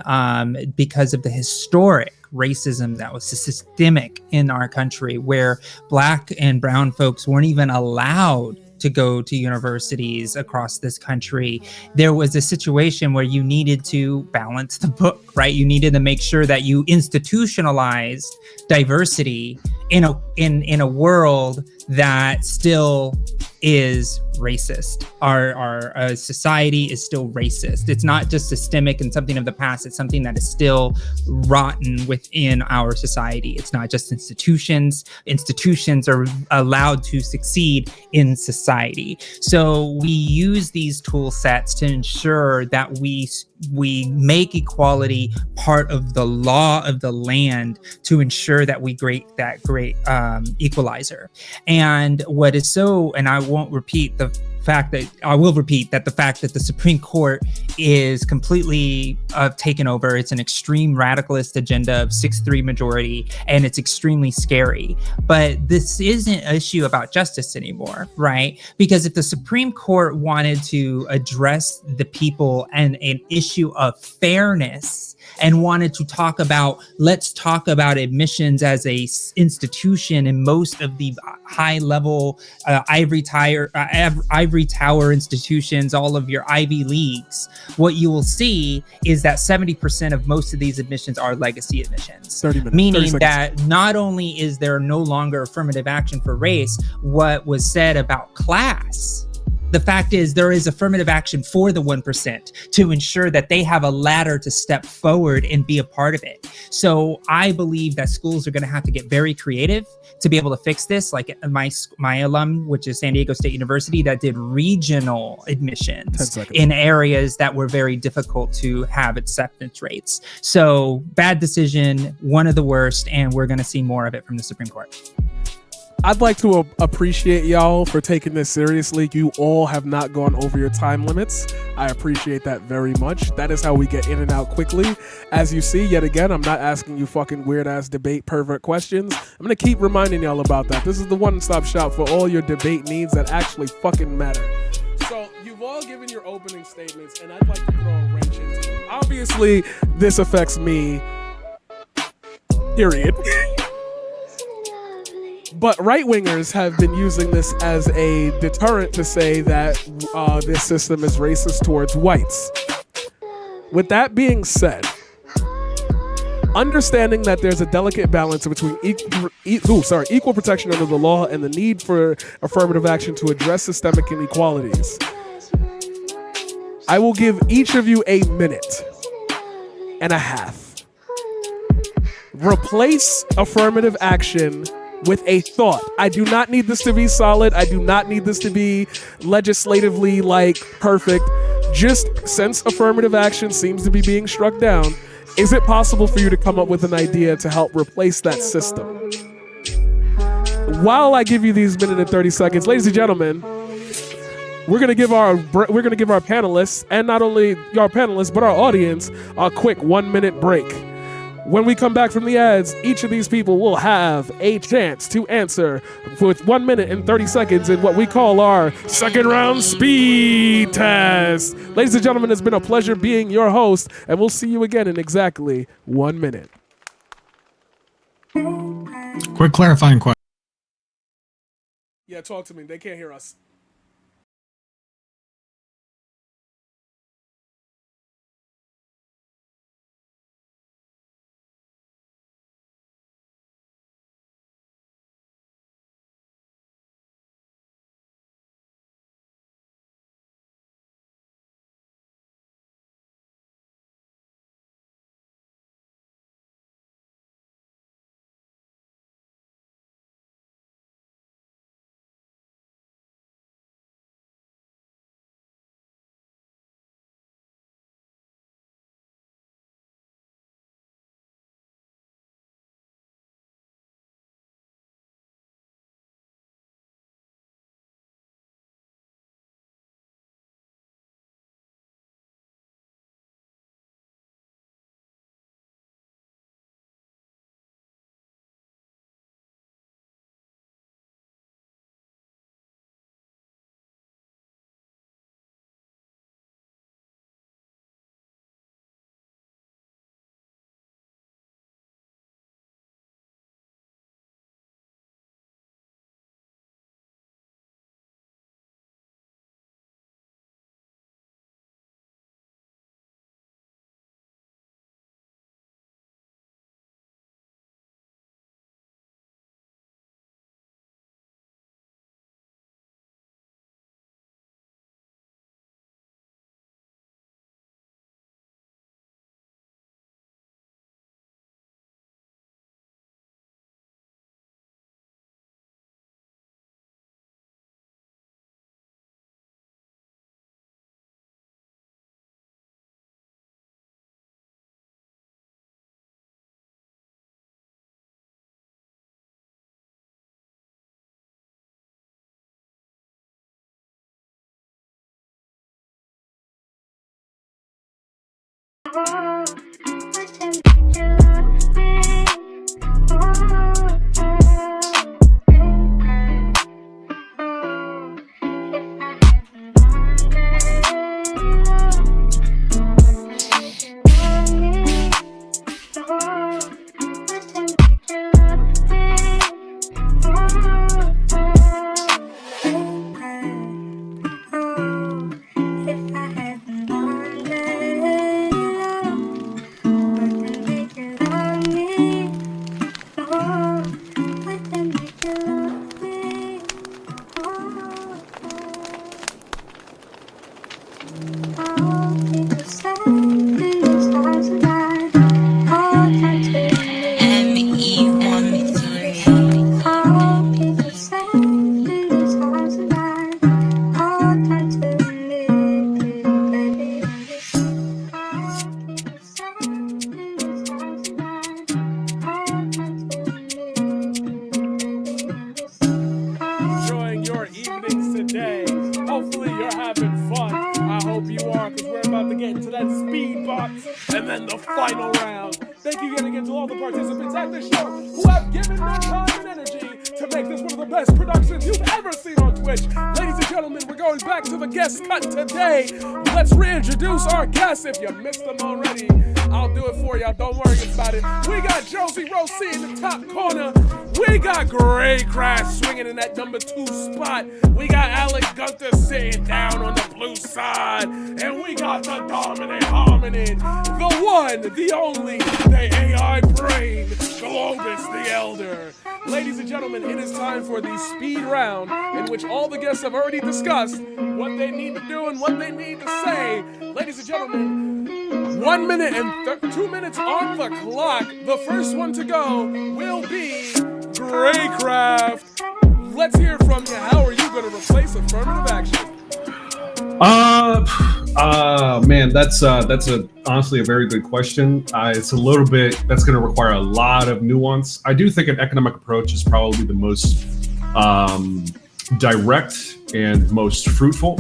because of the historic racism that was systemic in our country, where Black and brown folks weren't even allowed to go to universities across this country, there was a situation where you needed to balance the book, right? You needed to make sure that you institutionalized diversity in a world that still is racist. Our society is still racist. It's not just systemic and something of the past. It's something that is still rotten within our society. It's not just institutions. Institutions are allowed to succeed in society. So we use these tool sets to ensure that we make equality part of the law of the land, to ensure that we create that great equalizer. And what is so, and I will repeat that the fact that the Supreme Court is completely taken over. It's an extreme radicalist agenda of 6-3 majority, and it's extremely scary. But this isn't an issue about justice anymore, right? Because if the Supreme Court wanted to address the people and an issue of fairness, and wanted to let's talk about admissions as a institution in most of the high level ivory tower institutions, all of your Ivy Leagues, what you will see is that 70% of most of these admissions are legacy admissions. 30 minutes. Meaning that not only is there no longer affirmative action for race, what was said about class, the fact is there is affirmative action for the 1% to ensure that they have a ladder to step forward and be a part of it. So I believe that schools are going to have to get very creative to be able to fix this. Like my alum, which is San Diego State University, that did regional admissions in areas that were very difficult to have acceptance rates. So bad decision, one of the worst, and we're going to see more of it from the Supreme Court. I'd like to appreciate y'all for taking this seriously. You all have not gone over your time limits. I appreciate that very much. That is how we get in and out quickly. As you see, yet again, I'm not asking you fucking weird-ass debate pervert questions. I'm going to keep reminding y'all about that. This is the one-stop shop for all your debate needs that actually fucking matter. So, you've all given your opening statements, and I'd like to throw a wrench into it. Obviously, this affects me, period. But right-wingers have been using this as a deterrent to say that this system is racist towards whites. With that being said, understanding that there's a delicate balance between equal protection under the law and the need for affirmative action to address systemic inequalities, I will give each of you a minute and a half. Replace affirmative action with a thought. I do not need this to be solid. I do not need this to be legislatively perfect. Just since affirmative action seems to be being struck down, is it possible for you to come up with an idea to help replace that system? While I give you these minute and 30 seconds, ladies and gentlemen, we're gonna give our panelists, and not only our panelists but our audience, a quick 1-minute break. When we come back from the ads, each of these people will have a chance to answer with 1 minute and 30 seconds in what we call our second round speed test. Ladies and gentlemen, it's been a pleasure being your host, and we'll see you again in exactly 1 minute. Quick clarifying question. Yeah, talk to me. They can't hear us. Enjoying your evenings today. Hopefully you're having fun. I hope you are, because we're about to get into that speed box and then the final round. Thank you again to all the participants at this show who have given their time and energy to make this one of the best productions you've ever seen on Twitch. Ladies and gentlemen, we're going back to the guest cut today. Let's reintroduce our guests. If you missed them already, I'll do it for y'all. Don't worry about it. We got Josie in the top corner. We got Greyecraft swinging in that number 2 spot. We got AlecGunter sitting down on the blue side. And we got the dominant hominid, the one, the only, the AI brain, Globus the Elder. Ladies and gentlemen, it is time for the speed round in which all the guests have already discussed what they need to do and what they need to say. Ladies and gentlemen, 1 minute and 2 minutes on the clock. The first one to go will be Greyecraft. Let's hear from you. How are you going to replace affirmative action? Man, that's honestly a very good question. It's a little bit, that's going to require a lot of nuance. I do think an economic approach is probably the most direct and most fruitful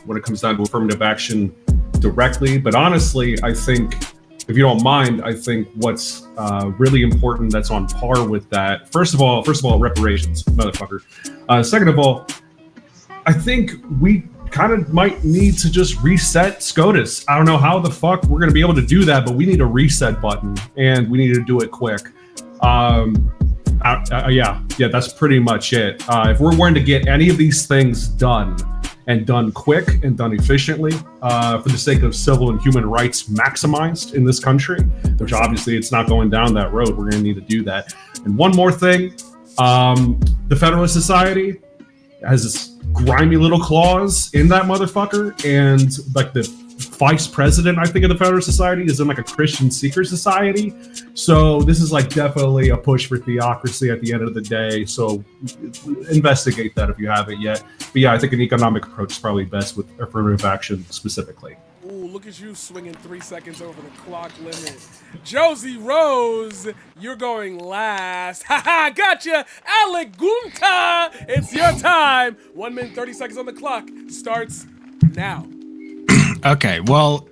when it comes down to affirmative action directly. But honestly, I think, if you don't mind, I think what's really important that's on par with that, first of all, reparations, motherfucker. Second of all, I think we kind of might need to just reset SCOTUS. I don't know how the fuck we're going to be able to do that, but we need a reset button, and we need to do it quick. Yeah, that's pretty much it. If we're going to get any of these things done, and done quick and done efficiently for the sake of civil and human rights maximized in this country, which obviously it's not going down that road. We're going to need to do that. And one more thing, the Federalist Society has this grimy little clause in that motherfucker, and like the vice president, I think, of the Federalist Society is in like a Christian seeker society. So this is like definitely a push for theocracy at the end of the day. So investigate that if you haven't yet. But yeah, I think an economic approach is probably best with affirmative action specifically. Ooh, look at you swinging 3 seconds over the clock limit. Josie Rose, you're going last. Haha, gotcha. AlecGunter, it's your time. 1 minute, 30 seconds on the clock starts now. Okay, well,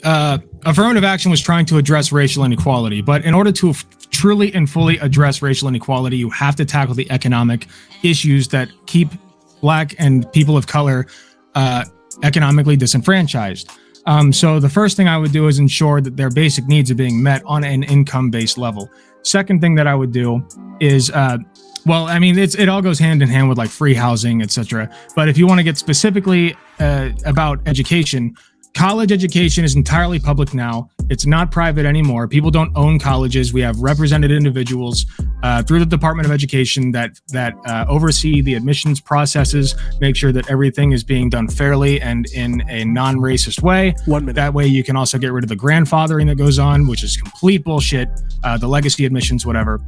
affirmative action was trying to address racial inequality, but in order to truly and fully address racial inequality, you have to tackle the economic issues that keep Black and people of color economically disenfranchised. So the first thing I would do is ensure that their basic needs are being met on an income-based level. Second thing that I would do is, well, I mean, it all goes hand in hand with like free housing, etc. But if you want to get specifically about education, college education is entirely public now. It's not private anymore. People don't own colleges. We have represented individuals through the Department of Education that oversee the admissions processes, make sure that everything is being done fairly and in a non-racist way. 1 minute. That way you can also get rid of the grandfathering that goes on, which is complete bullshit, the legacy admissions, whatever,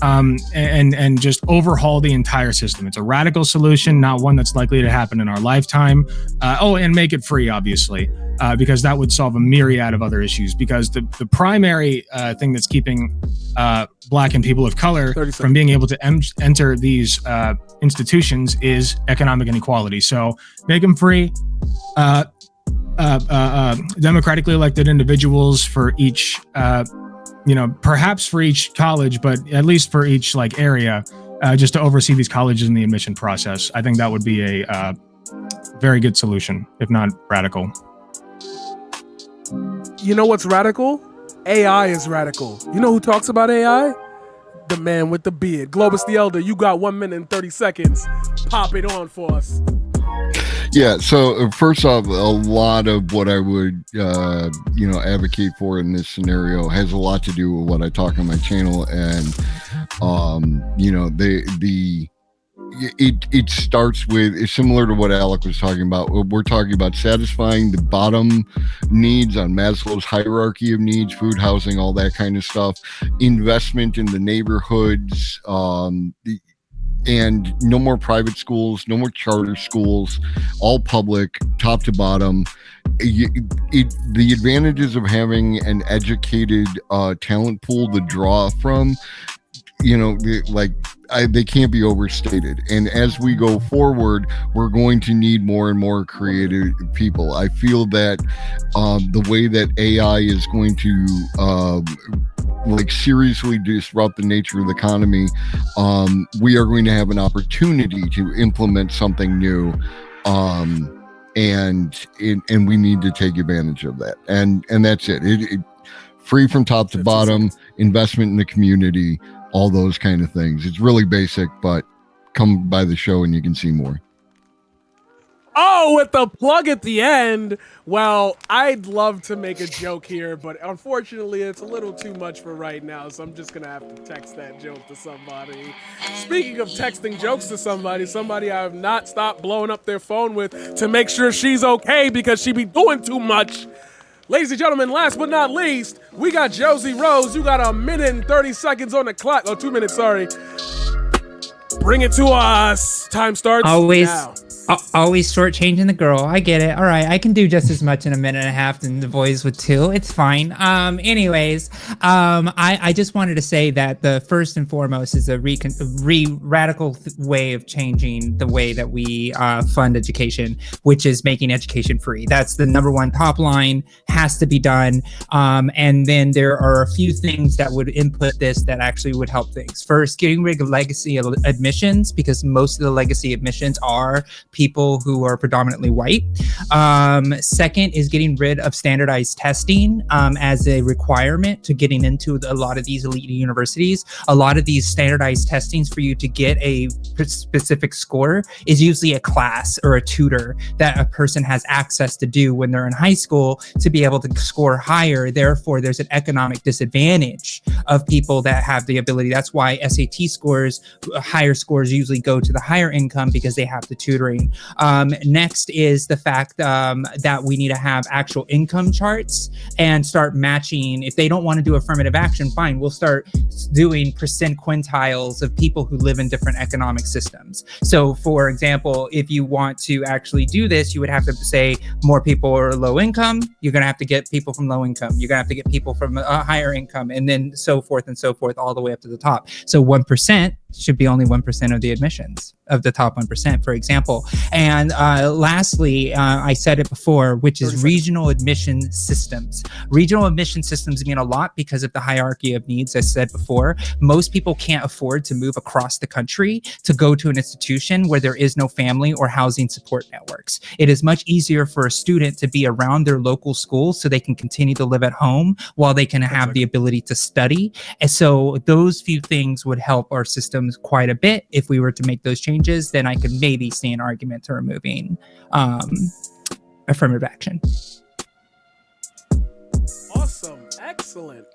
and just overhaul the entire system. It's a radical solution, not one that's likely to happen in our lifetime. And make it free, obviously. Because that would solve a myriad of other issues. Because the primary thing that's keeping Black and people of color from being able to enter these institutions is economic inequality. So make them free. democratically elected individuals for each, perhaps for each college, but at least for each like area, just to oversee these colleges in the admission process. I think that would be a very good solution, if not radical. You know what's radical? AI is radical. You know who talks about AI? The man with the beard. Globus the Elder, you got 1 minute and 30 seconds. Pop it on for us. Yeah, so first off, a lot of what I would, advocate for in this scenario has a lot to do with what I talk on my channel, and, it starts with, it's similar to what Alec was talking about. We're talking about satisfying the bottom needs on Maslow's hierarchy of needs, food, housing, all that kind of stuff, investment in the neighborhoods, and no more private schools, no more charter schools, all public, top to bottom. The advantages of having an educated talent pool to draw from, they can't be overstated. And as we go forward, we're going to need more and more creative people. I feel that the way that AI is going to seriously disrupt the nature of the economy, we are going to have an opportunity to implement something new, and we need to take advantage of that. And that's it. Free from top to bottom, investment in the community, all those kind of things. It's really basic, but come by the show and you can see more. Oh, with the plug at the end. Well, I'd love to make a joke here, but unfortunately it's a little too much for right now, so I'm just gonna have to text that joke to somebody. Speaking of texting jokes to somebody I have not stopped blowing up their phone with to make sure she's okay because she be doing too much. Ladies and gentlemen, last but not least, we got Josie Rose. You got 1 minute and 30 seconds on the clock. Oh, 2 minutes, sorry. Bring it to us. Time starts now. Always shortchanging the girl. I get it. All right, I can do just as much in 1.5 minutes than the boys with 2. It's fine. I just wanted to say that the first and foremost is a radical way of changing the way that we fund education, which is making education free. That's the number one top line, has to be done. And then there are a few things that would input this that actually would help things. First, getting rid of legacy admissions, because most of the legacy admissions are people who are predominantly white. Second is getting rid of standardized testing as a requirement to getting into a lot of these elite universities. A lot of these standardized testings for you to get a specific score is usually a class or a tutor that a person has access to do when they're in high school to be able to score higher. Therefore, there's an economic disadvantage of people that have the ability. That's why SAT scores, higher scores usually go to the higher income because they have the tutoring. Next is the fact that we need to have actual income charts and start matching. If they don't want to do affirmative action, fine, we'll start doing percent quintiles of people who live in different economic systems. So for example, if you want to actually do this, you would have to say more people are low income, you're going to have to get people from low income, you're going to have to get people from a higher income, and then so forth and so forth all the way up to the top. So 1% should be only 1% of the admissions of the top 1%, for example. And lastly, I said it before, which is regional admission systems. Regional admission systems mean a lot because of the hierarchy of needs. I said before, most people can't afford to move across the country to go to an institution where there is no family or housing support networks. It is much easier for a student to be around their local school so they can continue to live at home while they can have the ability to study. And so those few things would help our systems quite a bit. If we were to make those changes, then I could maybe see an argument to removing affirmative action. Awesome. Excellent.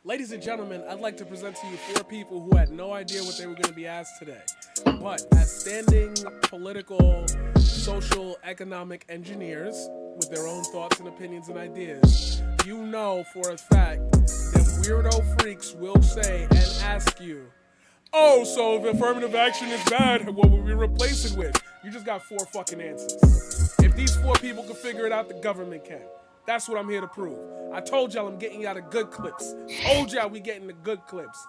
Ladies and gentlemen, I'd like to present to you 4 people who had no idea what they were going to be asked today. But as standing political, social, economic engineers with their own thoughts and opinions and ideas, you know for a fact that weirdo freaks will say and ask you, oh, so if affirmative action is bad, what would we replace it with? You just got 4 fucking answers. If these 4 people can figure it out, the government can. That's what I'm here to prove. I told y'all I'm getting y'all the good clips. Told y'all we getting the good clips.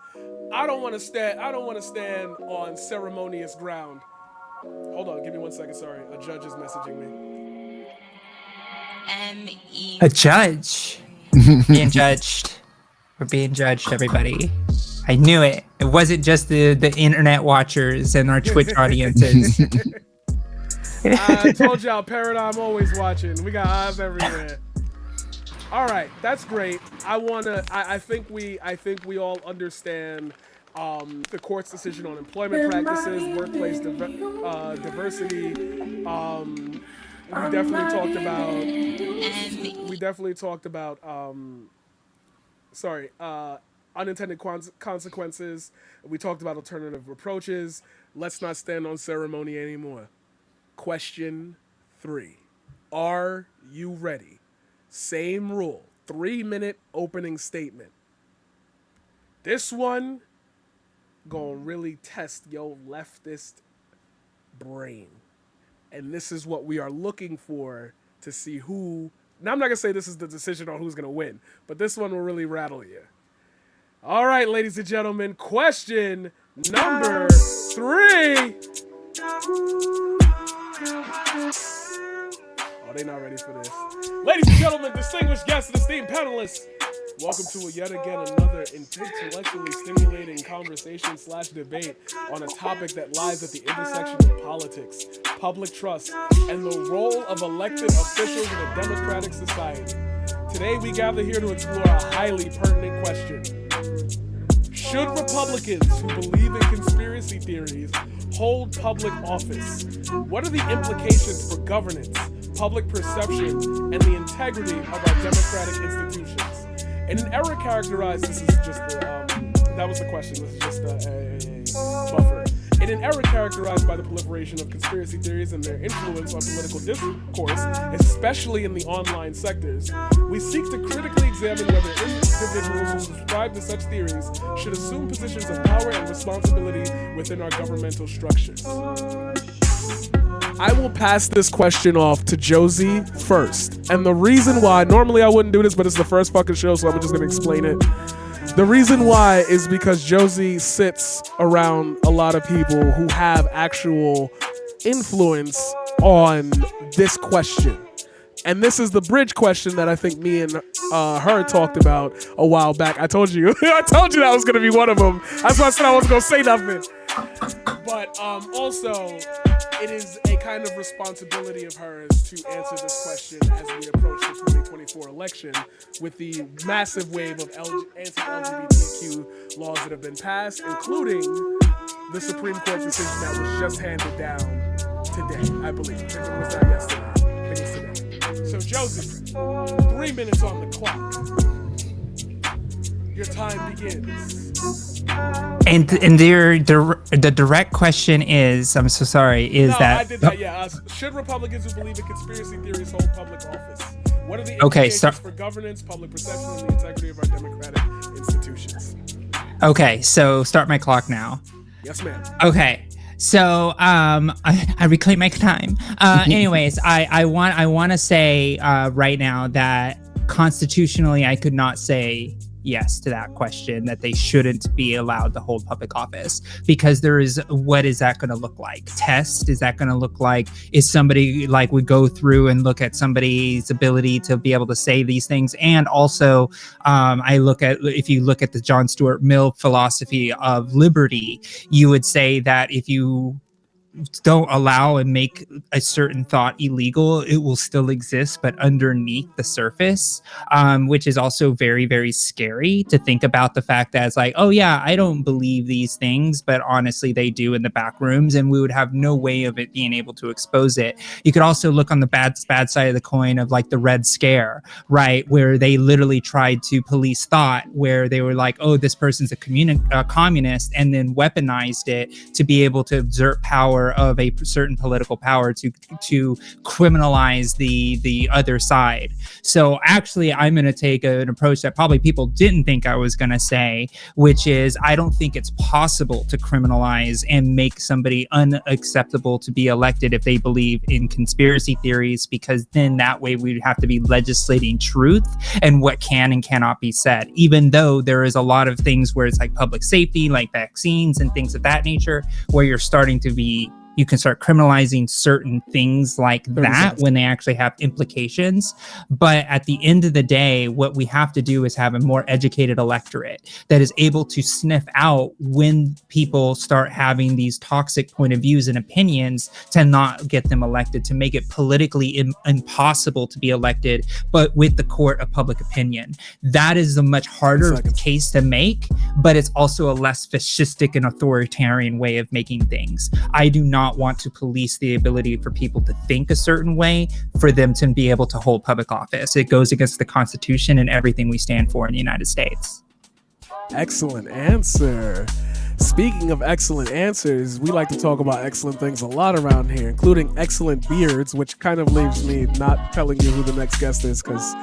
I don't want to stand on ceremonious ground. Hold on, give me 1 second, sorry. A judge is messaging me. A judge. Being judged. We're being judged, everybody. I knew it. It wasn't just the internet watchers and our Twitch audiences. I told y'all, Paradigm always watching. We got eyes everywhere. All right, that's great. I think we all understand the court's decision on employment practices, workplace diversity. We definitely talked about unintended consequences. We talked about alternative approaches. Let's not stand on ceremony anymore. Question 3. Are you ready? Same rule. 3-minute opening statement. This one gonna really test your leftist brain. And this is what we are looking for to see who... Now, I'm not gonna say this is the decision on who's gonna win, but this one will really rattle you. All right, ladies and gentlemen, question number 3. Oh, they not ready for this. Ladies and gentlemen, distinguished guests and esteemed panelists, welcome to yet again another intellectually stimulating conversation/debate on a topic that lies at the intersection of politics, public trust, and the role of elected officials in a democratic society. Today we gather here to explore a highly pertinent question. Should Republicans who believe in conspiracy theories hold public office? What are the implications for governance, public perception, and the integrity of our democratic institutions? In an era characterized, that was the question, this is just a buffer. In an era characterized by the proliferation of conspiracy theories and their influence on political discourse, especially in the online sectors, we seek to critically examine whether individuals who subscribe to such theories should assume positions of power and responsibility within our governmental structures. I will pass this question off to Josie first. And the reason why, normally I wouldn't do this, but it's the first fucking show, so I'm just gonna explain it. The reason why is because Josie sits around a lot of people who have actual influence on this question. And this is the bridge question that I think me and her talked about a while back. I told you that was gonna be one of them. That's why I said I wasn't gonna say nothing. But also, it is a kind of responsibility of hers to answer this question as we approach the 2024 election with the massive wave of anti-LGBTQ laws that have been passed, including the Supreme Court decision that was just handed down today, I believe. I think it was not yesterday. I think it's today. So, Josie, 3 minutes on the clock. Your time begins. And the direct question is, I'm so sorry, is no, that... I did that, yeah. Should Republicans who believe in conspiracy theories hold public office? What are the implications for governance, public perception, and the integrity of our democratic institutions? Okay, so start my clock now. Yes, ma'am. Okay. So I reclaim my time. Anyways, I want to say right now that constitutionally I could not say yes to that question, that they shouldn't be allowed to hold public office, because what is that going to look like? Is that going to look like, is somebody like, we go through and look at somebody's ability to be able to say these things? And also if you look at the John Stuart Mill philosophy of liberty, you would say that if you don't allow and make a certain thought illegal, it will still exist, but underneath the surface, which is also very, very scary to think about. The fact that it's like, oh yeah, I don't believe these things, but honestly they do in the back rooms, and we would have no way of it being able to expose it. You could also look on the bad side of the coin of like the Red Scare, right, where they literally tried to police thought, where they were like, oh, this person's a communist, and then weaponized it to be able to exert power of a certain political power to criminalize the other side. So actually, I'm going to take an approach that probably people didn't think I was going to say, which is I don't think it's possible to criminalize and make somebody unacceptable to be elected if they believe in conspiracy theories, because then that way we'd have to be legislating truth and what can and cannot be said, even though there is a lot of things where it's like public safety, like vaccines and things of that nature, where you're starting to be You can start criminalizing certain things like that seconds. when they actually have implications. But at the end of the day, what we have to do is have a more educated electorate that is able to sniff out when people start having these toxic point of views and opinions to not get them elected, to make it politically impossible to be elected, but with the court of public opinion. That is a much harder case to make, but it's also a less fascistic and authoritarian way of making things. I do not want to police the ability for people to think a certain way for them to be able to hold public office. It goes against the Constitution and everything we stand for in the United States. Excellent answer. Speaking of excellent answers, we like to talk about excellent things a lot around here, including excellent beards, which kind of leaves me not telling you who the next guest is because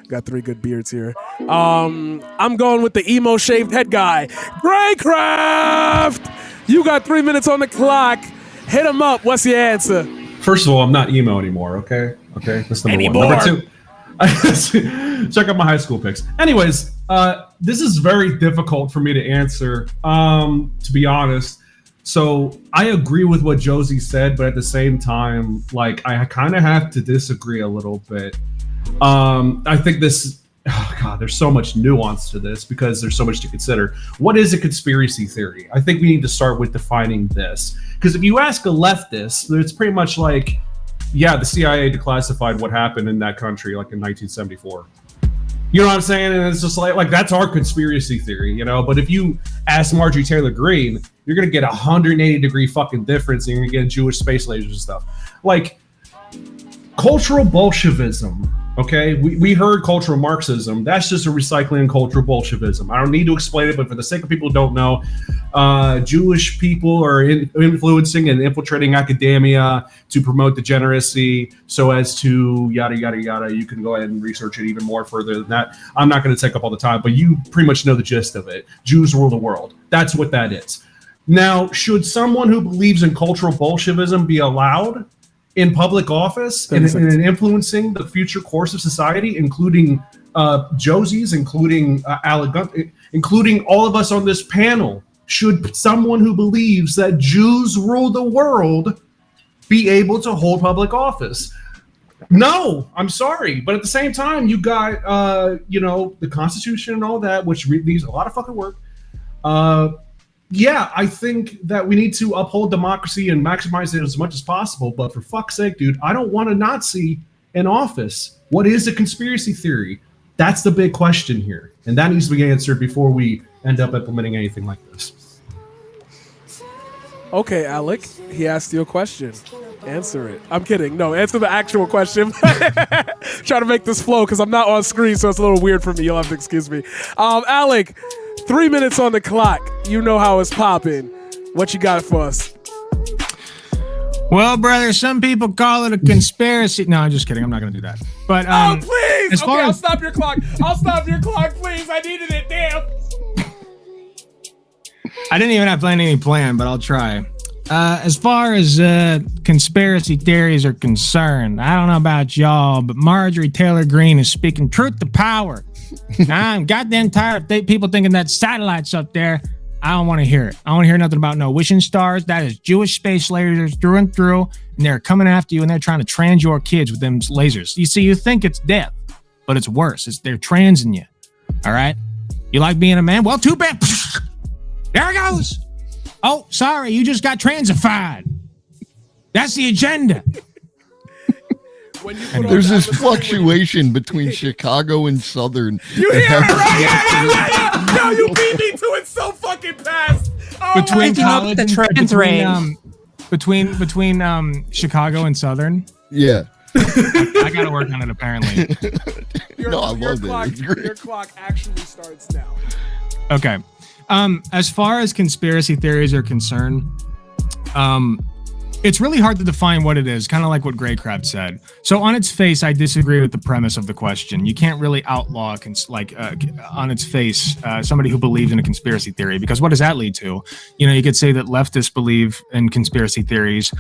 got 3 good beards here. I'm going with the emo shaved head guy, Greyecraft. You got 3 minutes on the clock. Hit him up. What's your answer? First of all, I'm not emo anymore. Okay. That's number Anymore. one. Number 2, check out my high school pics. Anyways, this is very difficult for me to answer, to be honest. So I agree with what Josie said, but at the same time, like, I kind of have to disagree a little bit. I think this, there's so much nuance to this because there's so much to consider. What is a conspiracy theory? I think we need to start with defining this. Because if you ask a leftist, it's pretty much like, yeah, the CIA declassified what happened in that country like in 1974. You know what I'm saying? And it's just like that's our conspiracy theory, you know? But if you ask Marjorie Taylor Greene, you're going to get a 180-degree fucking difference, and you're going to get Jewish space lasers and stuff. Like, cultural Bolshevism, okay? We heard cultural Marxism. That's just a recycling of cultural Bolshevism. I don't need to explain it, but for the sake of people who don't know, Jewish people are influencing and infiltrating academia to promote degeneracy so as to yada, yada, yada. You can go ahead and research it even more further than that. I'm not going to take up all the time, but you pretty much know the gist of it. Jews rule the world. That's what that is. Now, should someone who believes in cultural Bolshevism be allowed in public office and influencing the future course of society, including Josie's, including AlecGunter, including all of us on this panel? Should someone who believes that Jews rule the world be able to hold public office? No, I'm sorry. But at the same time, you got, the Constitution and all that, which needs a lot of fucking work. Yeah, I think that we need to uphold democracy and maximize it as much as possible. But for fuck's sake, dude, I don't want a Nazi in office. What is a conspiracy theory? That's the big question here. And that needs to be answered before we end up implementing anything like this. Okay, Alec, he asked you a question. Answer it. I'm kidding. No, answer the actual question. Try to make this flow because I'm not on screen, so it's a little weird for me. You'll have to excuse me. Alec, 3 minutes on the clock. You know how it's popping. What you got for us? Well, brother, some people call it a conspiracy. No, I'm just kidding. I'm not going to do that. But please. Okay, I'll stop your clock. Please. I needed it. Damn. I didn't even have any plan, but I'll try. As far as conspiracy theories are concerned, I don't know about y'all, but Marjorie Taylor Greene is speaking truth to power. Now, I'm goddamn tired of people thinking that satellites up there. I don't want to hear it. I don't want to hear nothing about no wishing stars. That is Jewish space lasers through and through, and they're coming after you, and they're trying to trans your kids with them lasers. You see, you think it's death, but it's worse. They're transing you. All right? You like being a man? Well, too bad. There it goes. Oh, sorry, you just got transified. That's the agenda. There's this fluctuation between Chicago and Southern. You hear it, right? Yeah. No, you beat me to it so fucking fast. Oh, between college and trans between Chicago and Southern. Yeah. I gotta work on it apparently. Your clock actually starts now. Okay. As far as conspiracy theories are concerned, it's really hard to define what it is, kind of like what Greyecraft said. So on its face, I disagree with the premise of the question. You can't really outlaw, on its face, somebody who believes in a conspiracy theory, because what does that lead to? You could say that leftists believe in conspiracy theories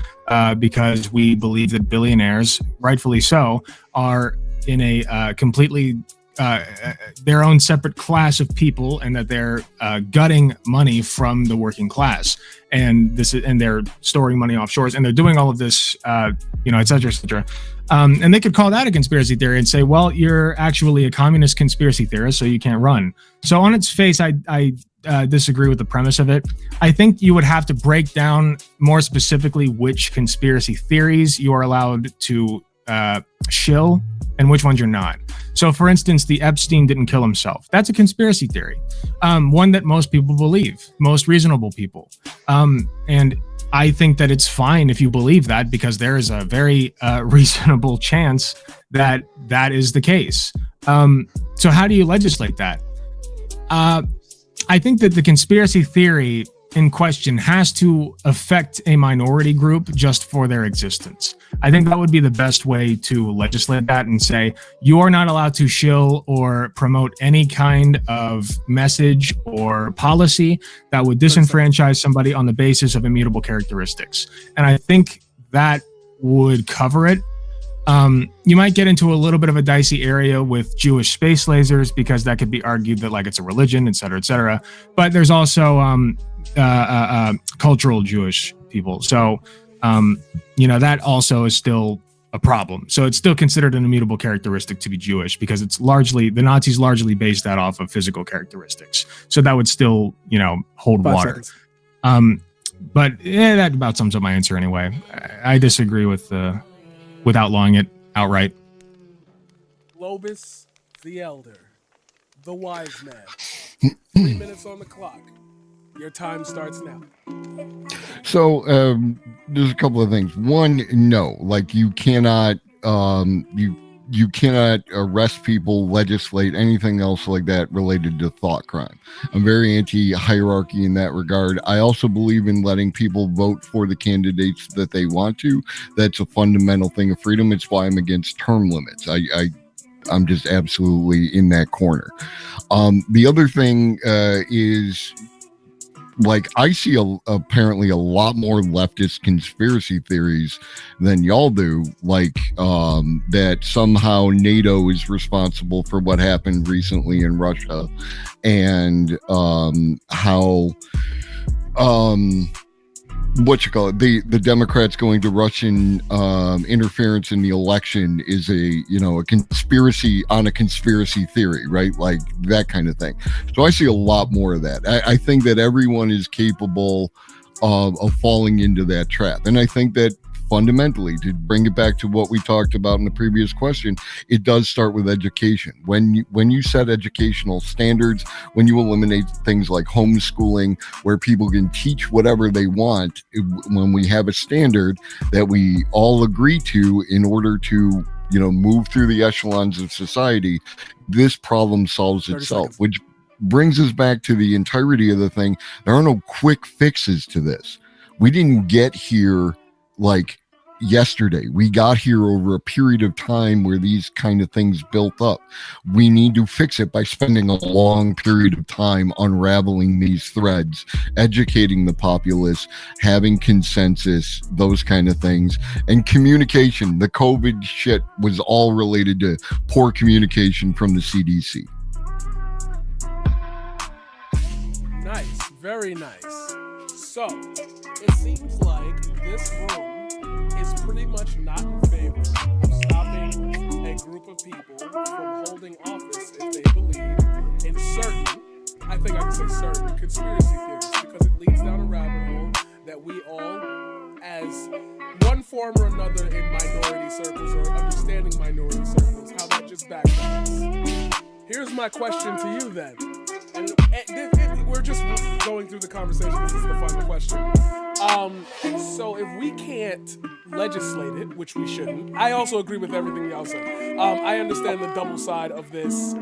because we believe that billionaires, rightfully so, are in a completely their own separate class of people, and that they're gutting money from the working class, and they're storing money offshore, and they're doing all of this, et cetera, et cetera. And they could call that a conspiracy theory and say, well, you're actually a communist conspiracy theorist, so you can't run. So on its face, I disagree with the premise of it. I think you would have to break down more specifically which conspiracy theories you are allowed to shill and which ones you're not. So for instance, the Epstein didn't kill himself. That's a conspiracy theory. One that most people believe, most reasonable people. And I think that it's fine if you believe that, because there is a very reasonable chance that that is the case. So how do you legislate that? I think that the conspiracy theory in question has to affect a minority group just for their existence. I think that would be the best way to legislate that and say, you are not allowed to shill or promote any kind of message or policy that would disenfranchise somebody on the basis of immutable characteristics. And I think that would cover it. You might get into a little bit of a dicey area with Jewish space lasers, because that could be argued that like it's a religion, et cetera, et cetera. But there's also cultural Jewish people. So, that also is still a problem. So it's still considered an immutable characteristic to be Jewish, because it's largely, the Nazis largely based that off of physical characteristics. So that would still, hold 5 water. seconds. But that about sums up my answer anyway. I disagree with outlawing it outright. Globus the Elder, the wise man. 3 minutes on the clock. Your time starts now. So there's a couple of things. One, no, like you cannot you cannot arrest people, legislate, anything else like that related to thought crime. I'm very anti-hierarchy in that regard. I also believe in letting people vote for the candidates that they want to. That's a fundamental thing of freedom. It's why I'm against term limits. I'm just absolutely in that corner. The other thing is, like, I see apparently a lot more leftist conspiracy theories than y'all do, like that somehow NATO is responsible for what happened recently in Russia, and how the Democrats going to Russian interference in the election is a conspiracy on a conspiracy theory, right? Like that kind of thing. So I see a lot more of that. I think that everyone is capable of falling into that trap. And I think that fundamentally, to bring it back to what we talked about in the previous question, it does start with education. When you set educational standards, when you eliminate things like homeschooling, where people can teach whatever they want, when we have a standard that we all agree to in order to move through the echelons of society, this problem solves itself, which brings us back to the entirety of the thing. There are no quick fixes to this. We didn't get here like yesterday. We got here over a period of time where these kind of things built up. We need to fix it by spending a long period of time unraveling these threads, educating the populace, having consensus, those kind of things, and communication. The COVID shit was all related to poor communication from the CDC. Nice, very nice. So, it seems like this room is pretty much not in favor of stopping a group of people from holding office if they believe in certain, I think I can say certain, conspiracy theories, because it leads down a rabbit hole that we all, as one form or another in minority circles or understanding minority circles, how that just backfires. Here's my question to you then. And we're just going through the conversation. This is the final question. So if we can't legislate it, which we shouldn't, I also agree with everything y'all said. I understand the double side of this.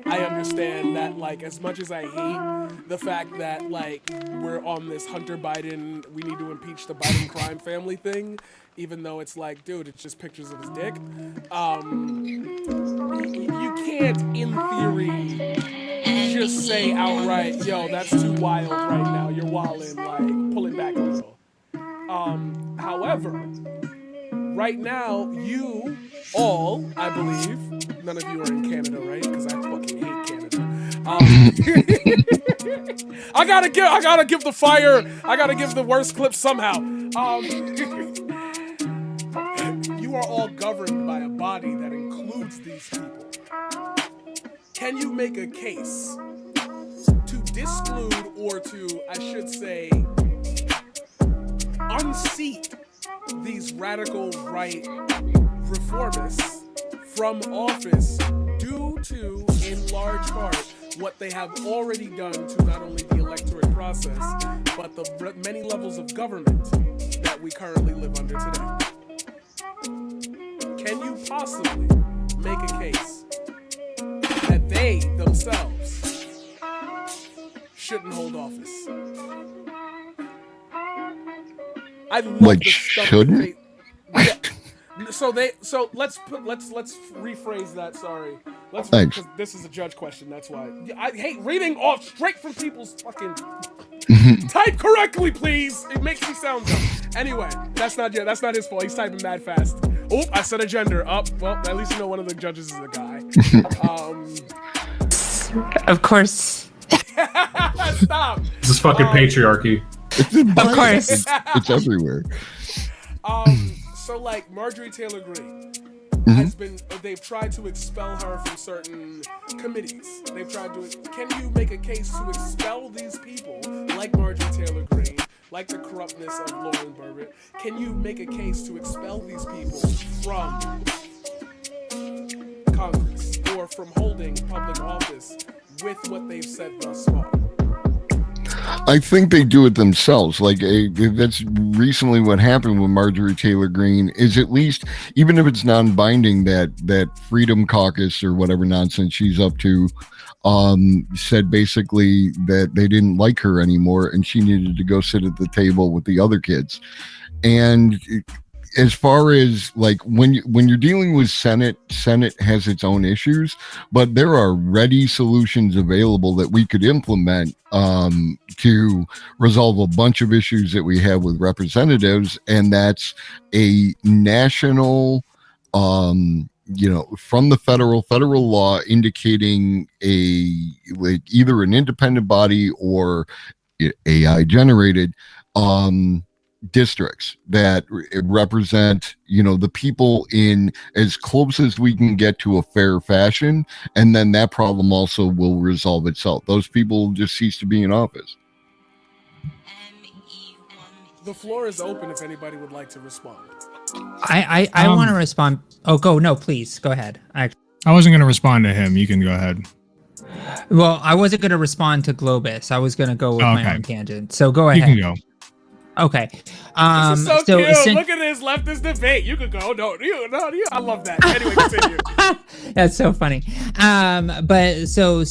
I understand that, like, as much as I hate the fact that, like, we're on this Hunter Biden, we need to impeach the Biden crime family thing, even though it's like, dude, it's just pictures of his dick. You can't, in theory, just say outright, yo, that's too wild right now, you're wildin', like, pull it back a little. However, right now, you all, I believe, none of you are in Canada, right? Because I fucking hate Canada. I gotta give the fire. I gotta give the worst clip somehow. You are all governed by a body that includes these people. Can you make a case to disclude, or to, I should say, unseat these radical right reformists from office due to, in large part, what they have already done to not only the electorate process, but the many levels of government that we currently live under today? Can you possibly make a case that they themselves shouldn't hold office? I love Like, the stuff shouldn't? yeah. So let's rephrase that. Sorry, Thanks. because this is a judge question. That's why I hate reading off straight from people's fucking. Type correctly, please. It makes me sound dumb. Anyway, that's not his fault. He's typing mad fast. Oh, I said a gender. Well, at least you know one of the judges is a guy. Of course. Stop. This is fucking patriarchy. Of course. It's everywhere. So like Marjorie Taylor Greene they've tried to expel her from certain committees. They've tried to. Can you make a case to expel these people like Marjorie Taylor Greene, like the corruptness of Lauren Burbett? Can you make a case to expel these people from Congress or from holding public office with what they've said thus far? I think they do it themselves. Like that's recently what happened with Marjorie Taylor Greene. Is at least, even if it's non-binding, that Freedom Caucus or whatever nonsense she's up to, said basically that they didn't like her anymore and she needed to go sit at the table with the other kids. And as far as like when you're dealing with Senate has its own issues, but there are ready solutions available that we could implement to resolve a bunch of issues that we have with representatives, and that's a national from the federal law indicating either an independent body or AI generated districts that represent the people in as close as we can get to a fair fashion, and then that problem also will resolve itself. Those people will just cease to be in office. The floor is open if anybody would like to respond. I want to respond. Oh, go. No, please go ahead. I wasn't going to respond to him. You can go ahead. Well, I wasn't going to respond to Globus. I was going to go with my own tangent. So go ahead. You can go. Okay. This is so cute. Look at this leftist debate. You could go. No, I love that. Anyway, continue. That's so funny. But so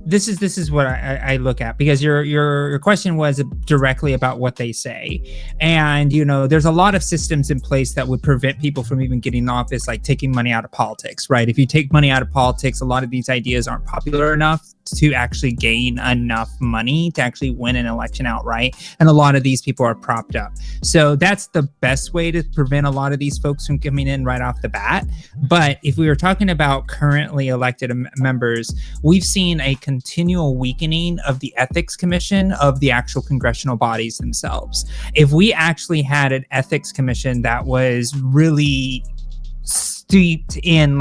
this is what I look at, because your question was directly about what they say, and there's a lot of systems in place that would prevent people from even getting in office, like taking money out of politics, right? If you take money out of politics, a lot of these ideas aren't popular enough to actually gain enough money to actually win an election outright, and a lot of these people are propped up. So that's the best way to prevent a lot of these folks from coming in right off the bat. But if we were talking about currently elected members, we've seen a continual weakening of the ethics commission of the actual congressional bodies themselves. If we actually had an ethics commission that was really steeped in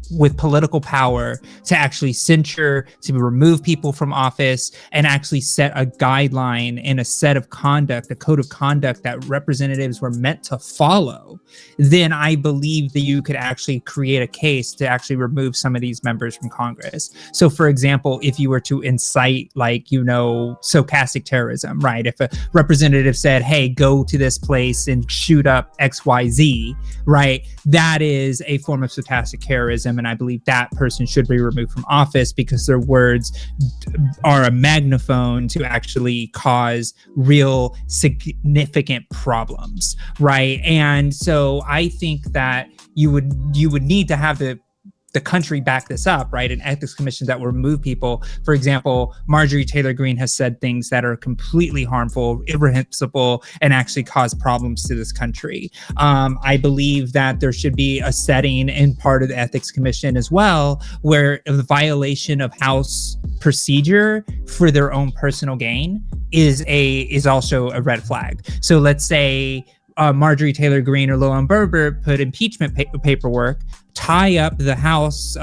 with political power to actually censure, to remove people from office, and actually set a guideline and a set of conduct, a code of conduct that representatives were meant to follow, then I believe that you could actually create a case to actually remove some of these members from Congress. So for example, if you were to incite stochastic terrorism, right? If a representative said, hey, go to this place and shoot up XYZ, right? That is a form of stochastic terrorism. And I believe that person should be removed from office because their words are a megaphone to actually cause real significant problems, right? And so I think that you would need to have the the country back this up, right? An ethics commission that will remove people. For example, Marjorie Taylor Greene has said things that are completely harmful, irrepressible, and actually cause problems to this country. I believe that there should be a setting in part of the ethics commission as well, where the violation of House procedure for their own personal gain is also a red flag. So let's say Marjorie Taylor Greene or Lauren Boebert put impeachment paperwork, tie up the House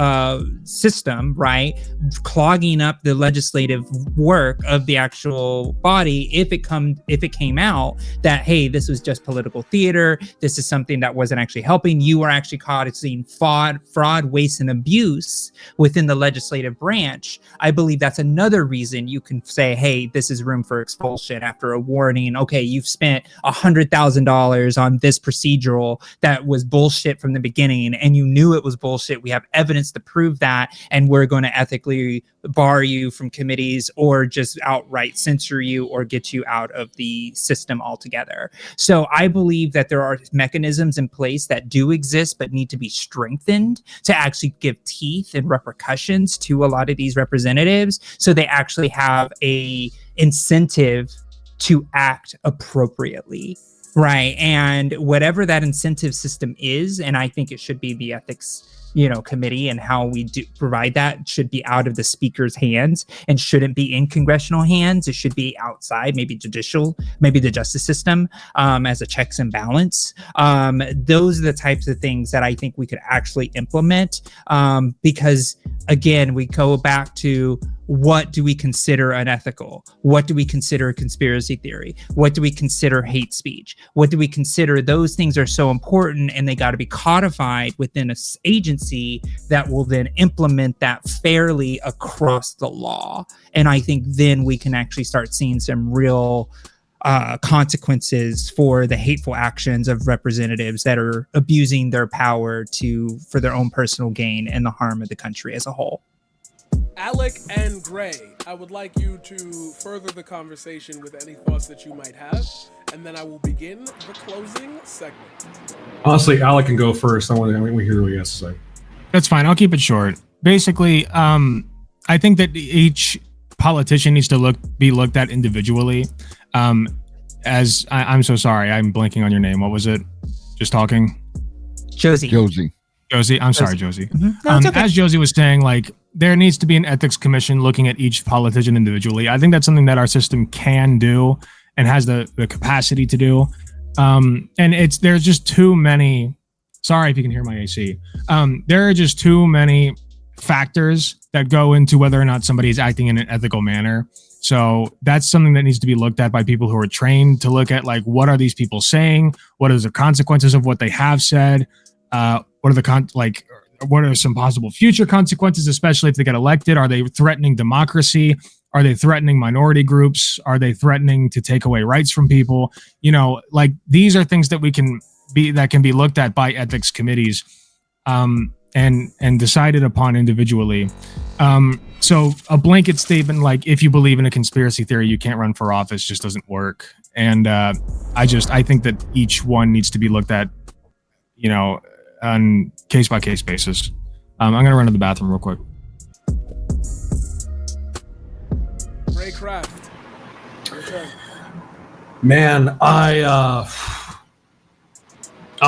system, right? Clogging up the legislative work of the actual body. If it came out that, hey, this was just political theater, this is something that wasn't actually helping, you were actually caught seeing fraud, waste, and abuse within the legislative branch, I believe that's another reason you can say, hey, this is room for expulsion after a warning. Okay, you've spent $100,000 on this procedural that was bullshit from the beginning, and you knew it was bullshit. We have evidence to prove that, and we're going to ethically bar you from committees or just outright censor you or get you out of the system altogether. So I believe that there are mechanisms in place that do exist but need to be strengthened to actually give teeth and repercussions to a lot of these representatives, so they actually have a incentive to act appropriately. Right. And whatever that incentive system is, and I think it should be the ethics, committee, and how we do provide that should be out of the speaker's hands and shouldn't be in congressional hands. It should be outside, maybe judicial, maybe the justice system, as a checks and balance. Those are the types of things that I think we could actually implement, because again, we go back to, what do we consider unethical? What do we consider a conspiracy theory? What do we consider hate speech? What do we consider? Those things are so important, and they got to be codified within an agency that will then implement that fairly across the law. And I think then we can actually start seeing some real consequences for the hateful actions of representatives that are abusing their power for their own personal gain and the harm of the country as a whole. Alec and Gray, I would like you to further the conversation with any thoughts that you might have, and then I will begin the closing segment. Honestly, Alec can go first. I want to hear what he has to say. That's fine. I'll keep it short. Basically, I think that each politician needs to be looked at individually. I'm so sorry, I'm blanking on your name. What was it? Just talking. Josie. I'm sorry, Josie. Mm-hmm. No, it's okay. As Josie was saying, there needs to be an ethics commission looking at each politician individually. I think that's something that our system can do and has the capacity to do. And there's just too many. Sorry if you can hear my AC. There are just too many factors that go into whether or not somebody is acting in an ethical manner. So that's something that needs to be looked at by people who are trained to look at, what are these people saying? What are the consequences of what they have said? What are some possible future consequences, especially if they get elected? Are they threatening democracy? Are they threatening minority groups? Are they threatening to take away rights from people? These are things that can be looked at by ethics committees, and decided upon individually. So a blanket statement if you believe in a conspiracy theory, you can't run for office, just doesn't work. And I think that each one needs to be looked at, on case-by-case basis. I'm going to run to the bathroom real quick. Greyecraft, your turn. Man, I'll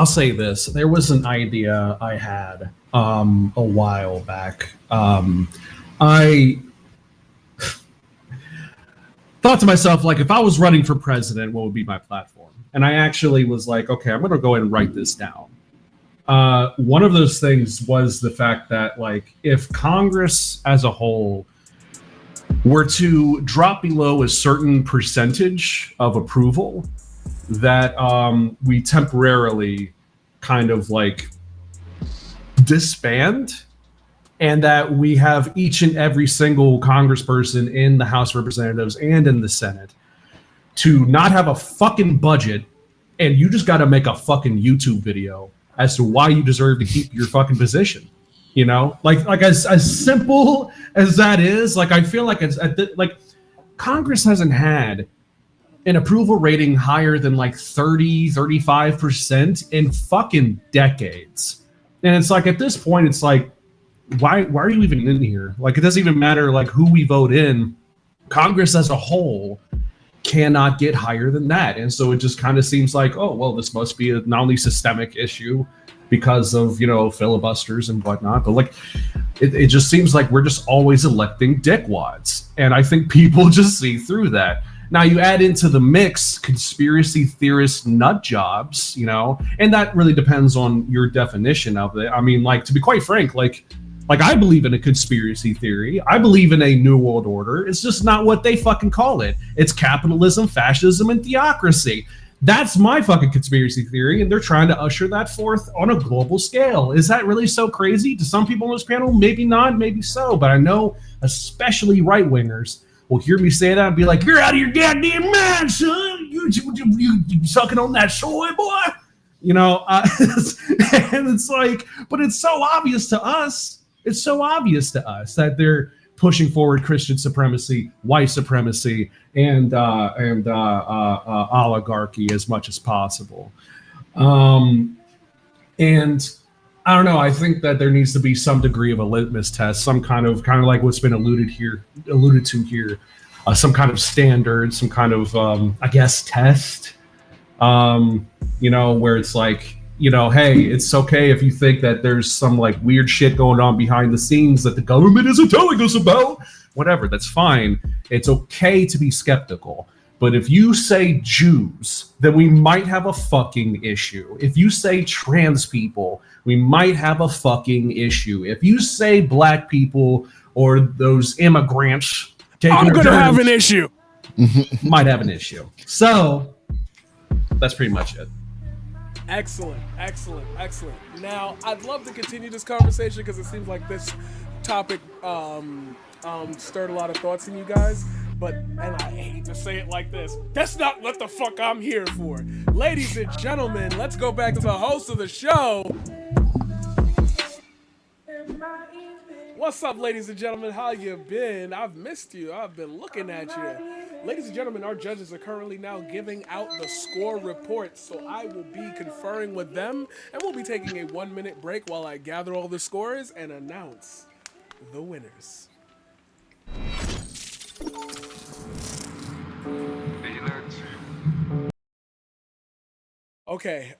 say this. There was an idea I had a while back. I thought to myself, if I was running for president, what would be my platform? And I actually was like, okay, I'm going to go ahead and write this down. One of those things was the fact that, if Congress as a whole were to drop below a certain percentage of approval, that we temporarily kind of disband, and that we have each and every single congressperson in the House of Representatives and in the Senate to not have a fucking budget, and you just got to make a fucking YouTube video as to why you deserve to keep your fucking position. As simple as that is, I feel like it's Congress hasn't had an approval rating higher than 35% in fucking decades. And it's at this point, it's why are you even in here? Like, it doesn't even matter like who we vote in. Congress as a whole cannot get higher than that. And so it just kind of seems like, oh, well, this must be a not only systemic issue because of, you know, filibusters and whatnot, but like it just seems like we're just always electing dickwads. And I think people just see through that. Now you add into the mix conspiracy theorist nut jobs, you know, and that really depends on your definition of it. I mean, like, to be quite frank, like I believe in a conspiracy theory. I believe in a new world order. It's just not what they fucking call it. It's capitalism, fascism, and theocracy. That's my fucking conspiracy theory, and they're trying to usher that forth on a global scale. Is that really so crazy to some people on this panel? Maybe not, maybe so, but I know especially right-wingers will hear me say that and be like, "You're out of your goddamn mind, son. You sucking on that soy, boy." You know, and it's like, but it's so obvious to us. It's so obvious to us that they're pushing forward Christian supremacy, white supremacy, and oligarchy as much as possible. And I don't know. I think that there needs to be some degree of a litmus test, some kind of like what's been alluded to here, some kind of standard, some kind of I guess test. You know, where it's like, you know, hey, it's okay if you think that there's some like weird shit going on behind the scenes that the government isn't telling us about. Whatever, that's fine. It's okay to be skeptical. But if you say Jews, then we might have a fucking issue. If you say trans people, we might have a fucking issue. If you say black people or those immigrants, I'm gonna have an issue. Might have an issue. So that's pretty much it. Excellent, excellent, excellent. Now, I'd love to continue this conversation because it seems like this topic stirred a lot of thoughts in you guys. But, and I hate to say it like this, that's not what the fuck I'm here for. Ladies and gentlemen, let's go back to the host of the show. What's up, ladies and gentlemen? How you been? I've missed you. I've been looking at you. Ladies and gentlemen, our judges are currently now giving out the score reports, so I will be conferring with them, and we'll be taking a 1-minute break while I gather all the scores and announce the winners. Okay,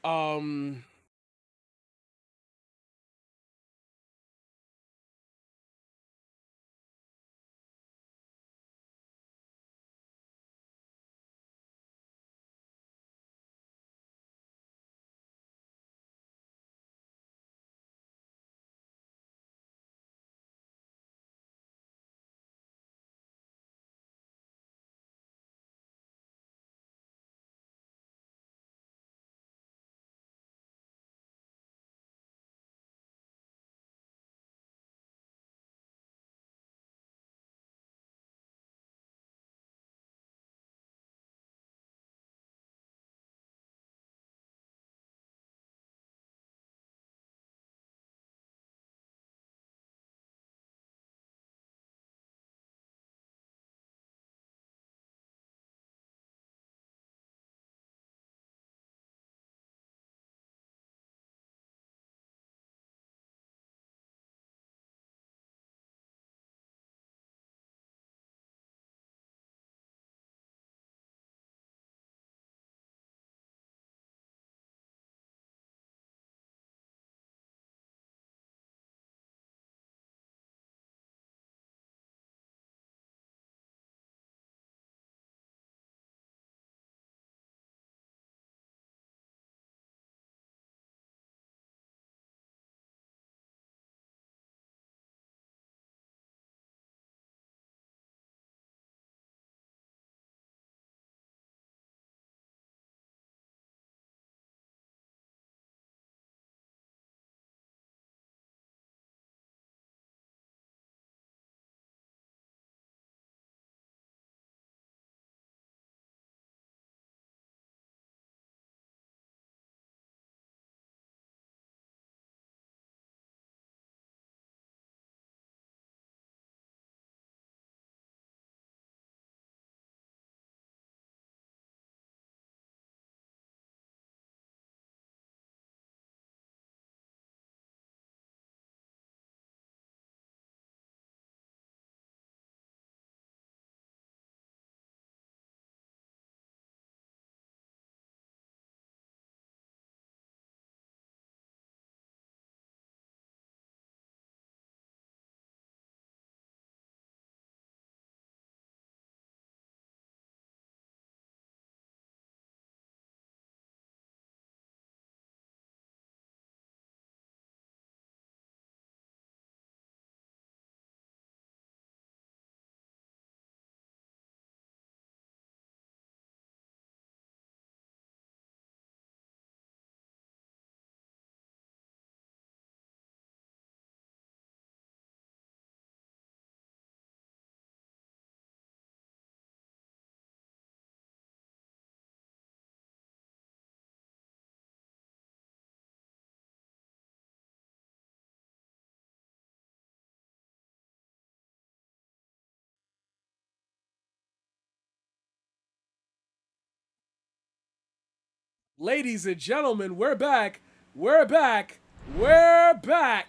Ladies and gentlemen, we're back. We're back. We're back.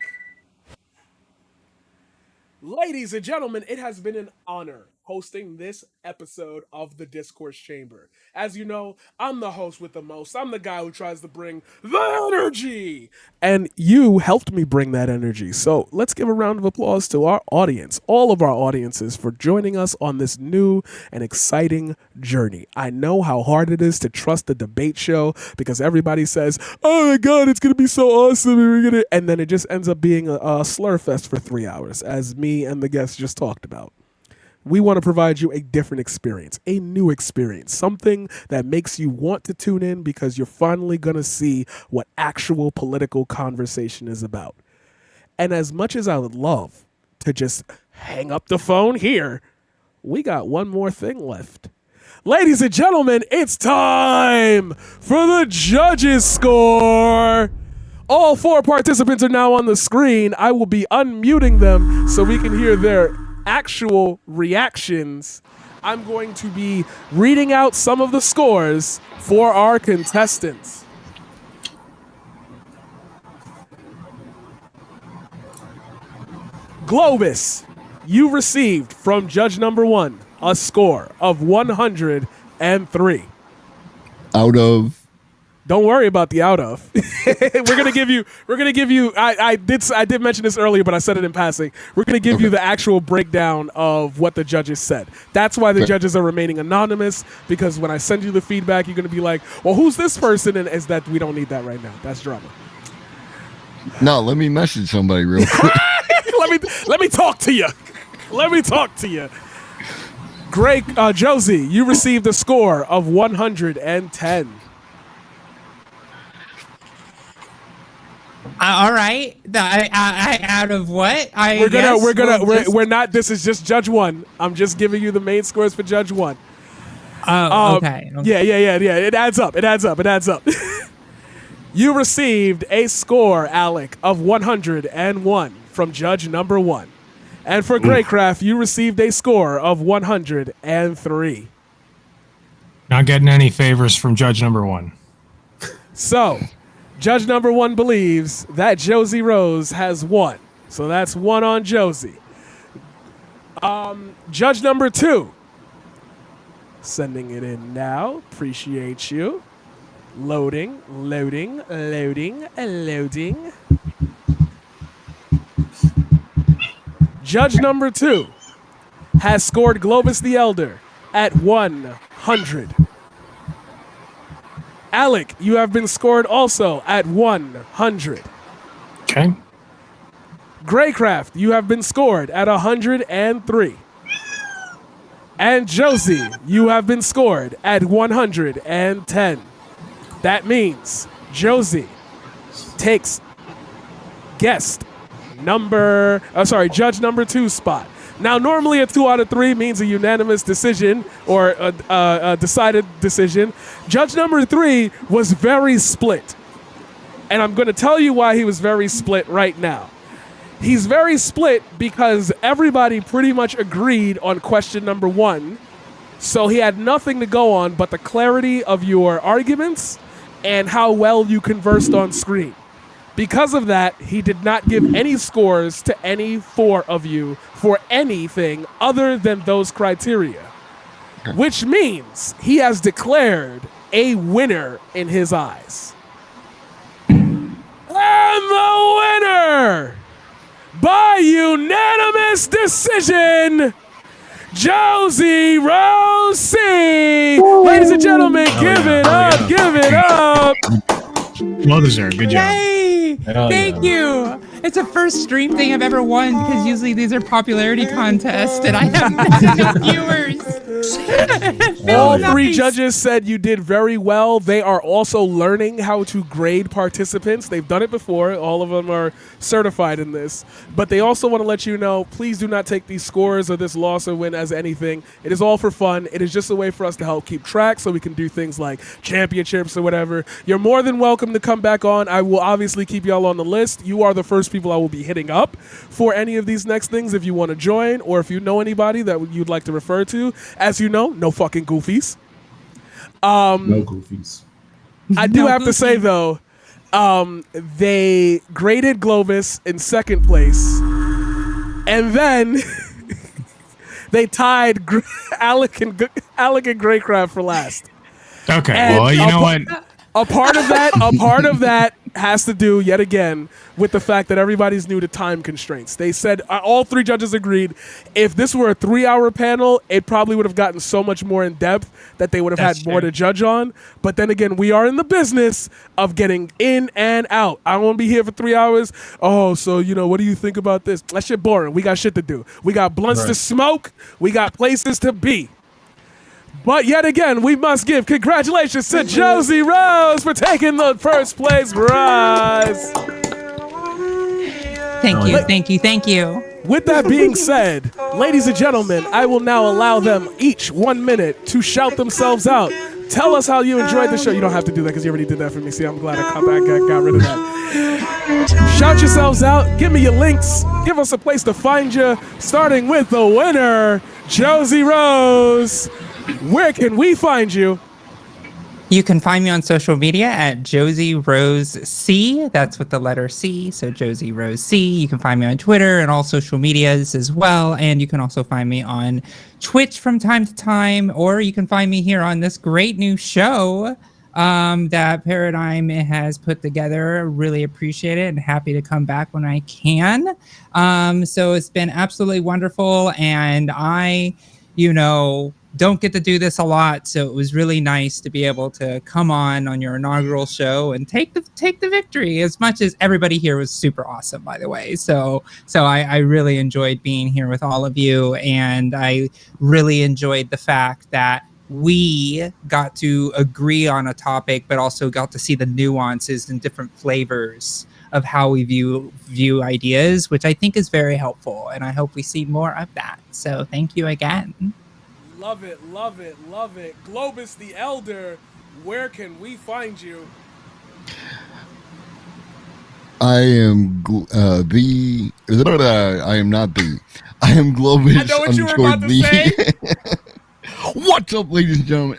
Ladies and gentlemen, it has been an honor hosting this episode of the Discourse Chamber. As you know, I'm the host with the most. I'm the guy who tries to bring the energy. And you helped me bring that energy. So let's give a round of applause to our audience, all of our audiences, for joining us on this new and exciting journey. I know how hard it is to trust the debate show because everybody says, oh my God, it's going to be so awesome. And then it just ends up being a slur fest for 3 hours, as me and the guests just talked about. We want to provide you a different experience, a new experience, something that makes you want to tune in because you're finally going to see what actual political conversation is about. And as much as I would love to just hang up the phone here, we got one more thing left. Ladies and gentlemen, it's time for the judges' score. All 4 participants are now on the screen. I will be unmuting them so we can hear their actual reactions. I'm going to be reading out some of the scores for our contestants. Globus, you received from judge number 1 a score of 103. Out of. Don't worry about the out of. We're gonna give you. I did mention this earlier, but I said it in passing. We're gonna give you the actual breakdown of what the judges said. That's why the judges are remaining anonymous, because when I send you the feedback, you're gonna be like, "Well, who's this person?" And is that we don't need that right now. That's drama. No, let me message somebody real quick. let me talk to you. Let me talk to you. Josie, you received a score of 110. All right. I out of what? We're not. This is just Judge 1. I'm just giving you the main scores for Judge 1. Okay. Yeah. It adds up. You received a score, Alec, of 101 from Judge number 1. And for Greyecraft, you received a score of 103. Not getting any favors from judge number 1. So, Judge number 1 believes that Josie Rose has won. So that's 1 on Josie. Judge number 2. Sending it in now. Appreciate you. Loading. Judge number 2 has scored Globus the Elder at 100. Alec, you have been scored also at 100. Okay. Greyecraft, you have been scored at 103. And Josie, you have been scored at 110. That means Josie takes judge number 2 spot. Now, normally a 2 out of 3 means a unanimous decision or a decided decision. Judge number 3 was very split. And I'm going to tell you why he was very split right now. He's very split because everybody pretty much agreed on question number 1. So he had nothing to go on but the clarity of your arguments and how well you conversed on screen. Because of that, he did not give any scores to any 4 of you for anything other than those criteria. Which means he has declared a winner in his eyes. And the winner, by unanimous decision, Josie Rose. Ladies and gentlemen, give it up. Well deserved. Good job. Yay! Thank you. It's the first stream thing I've ever won because usually these are popularity contests and I have enough viewers. All 3 judges said you did very well. They are also learning how to grade participants. They've done it before. All of them are certified in this. But they also want to let you know, please do not take these scores or this loss or win as anything. It is all for fun. It is just a way for us to help keep track so we can do things like championships or whatever. You're more than welcome to come back on. I will obviously keep y'all on the list. You are the first people I will be hitting up for any of these next things if you want to join or if you know anybody that you'd like to refer to. As you know, no fucking goofies. No goofies. I do No, have to say Goofy. though, they graded Globus in second place, and then they tied Alec and Greyecraft for last. Okay, And well, you know what? a part of that has to do yet again with the fact that everybody's new to time constraints. They said all three judges agreed if this were a 3-hour panel, it probably would have gotten so much more in depth that they would have That's had more true. to judge on. But then again, we are in the business of getting in and out. I don't want to be here for 3 hours. Oh, so what do you think about this? That shit boring. We got shit to do. We got blunts to Right. smoke. We got places to be. But yet again, we must give congratulations to Josie Rose for taking the first place prize. Thank you. With that being said, ladies and gentlemen, I will now allow them each 1 minute to shout themselves out. Tell us how you enjoyed the show. You don't have to do that because you already did that for me. See, I'm glad I got rid of that. Shout yourselves out. Give me your links. Give us a place to find you. Starting with the winner, Josie Rose. Where can we find you? You can find me on social media at Josie Rose C. That's with the letter C, so Josie Rose C. You can find me on Twitter and all social medias as well. And you can also find me on Twitch from time to time, or you can find me here on this great new show that Paradigm has put together. Really appreciate it and happy to come back when I can. So it's been absolutely wonderful. And I, don't get to do this a lot, so it was really nice to be able to come on your inaugural show and take the victory. As much as everybody here was super awesome, by the way. So I really enjoyed being here with all of you, and I really enjoyed the fact that we got to agree on a topic, but also got to see the nuances and different flavors of how we view ideas, which I think is very helpful, and I hope we see more of that. So thank you again. Love it, love it, love it. Globus the Elder, where can we find you? I am the. I am not the. I am Globus. I know what you were about to say. What's up, ladies and gentlemen?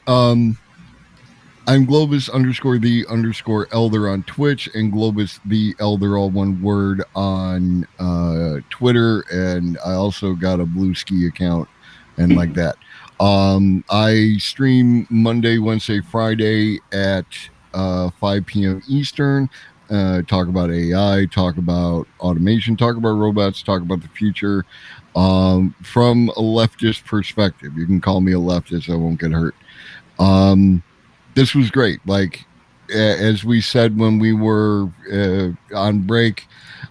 I'm Globus _the _elder on Twitch, and Globus the Elder, all one word, on Twitter, and I also got a Blue Ski account and like that. I stream Monday, Wednesday, Friday at 5 p.m. Eastern. Talk about AI, talk about automation, talk about robots, talk about the future from a leftist perspective. You can call me a leftist, I won't get hurt. This was great. Like, as we said when we were on break,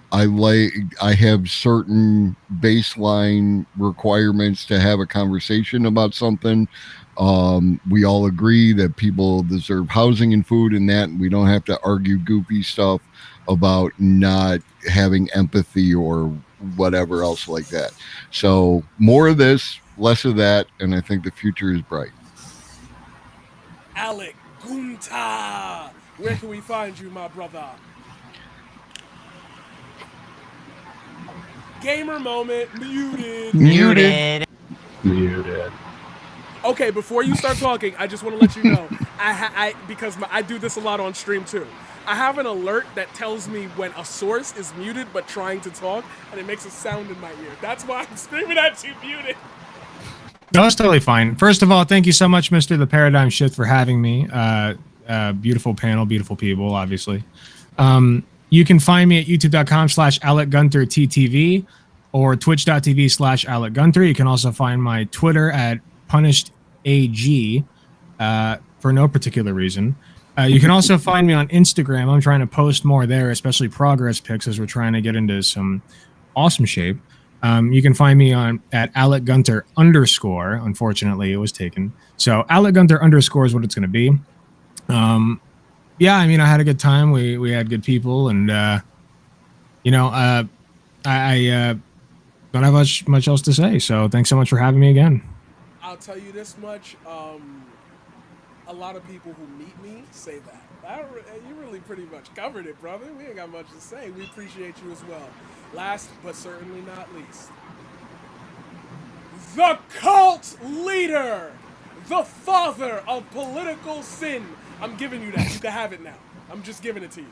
I have certain baseline requirements to have a conversation about something. We all agree that people deserve housing and food and that, and we don't have to argue goofy stuff about not having empathy or whatever else like that. So more of this, less of that, and I think the future is bright. AlecGunter, where can we find you, my brother? Gamer moment, muted. Okay, before you start talking, I just want to let you know, because I do this a lot on stream too. I have an alert that tells me when a source is muted but trying to talk, and it makes a sound in my ear. That's why I'm screaming at you, muted. No, it's totally fine. First of all, thank you so much, Mr. The Paradigm Shift, for having me. Beautiful panel, beautiful people, obviously. You can find me at youtube.com/AlecGunterTTV or twitch.tv/AlecGunter. You can also find my Twitter at PunishedAG for no particular reason. You can also find me on Instagram. I'm trying to post more there, especially progress pics, as we're trying to get into some awesome shape. You can find me at AlecGunter _. Unfortunately, it was taken. So AlecGunter _ is what it's going to be. Yeah, I mean, I had a good time. We had good people, and I don't have much else to say. So thanks so much for having me again. I'll tell you this much. A lot of people who meet me say that. You really pretty much covered it, brother. We ain't got much to say. We appreciate you as well. Last, but certainly not least, the cult leader, the father of political sin, I'm giving you that. You can have it now. I'm just giving it to you.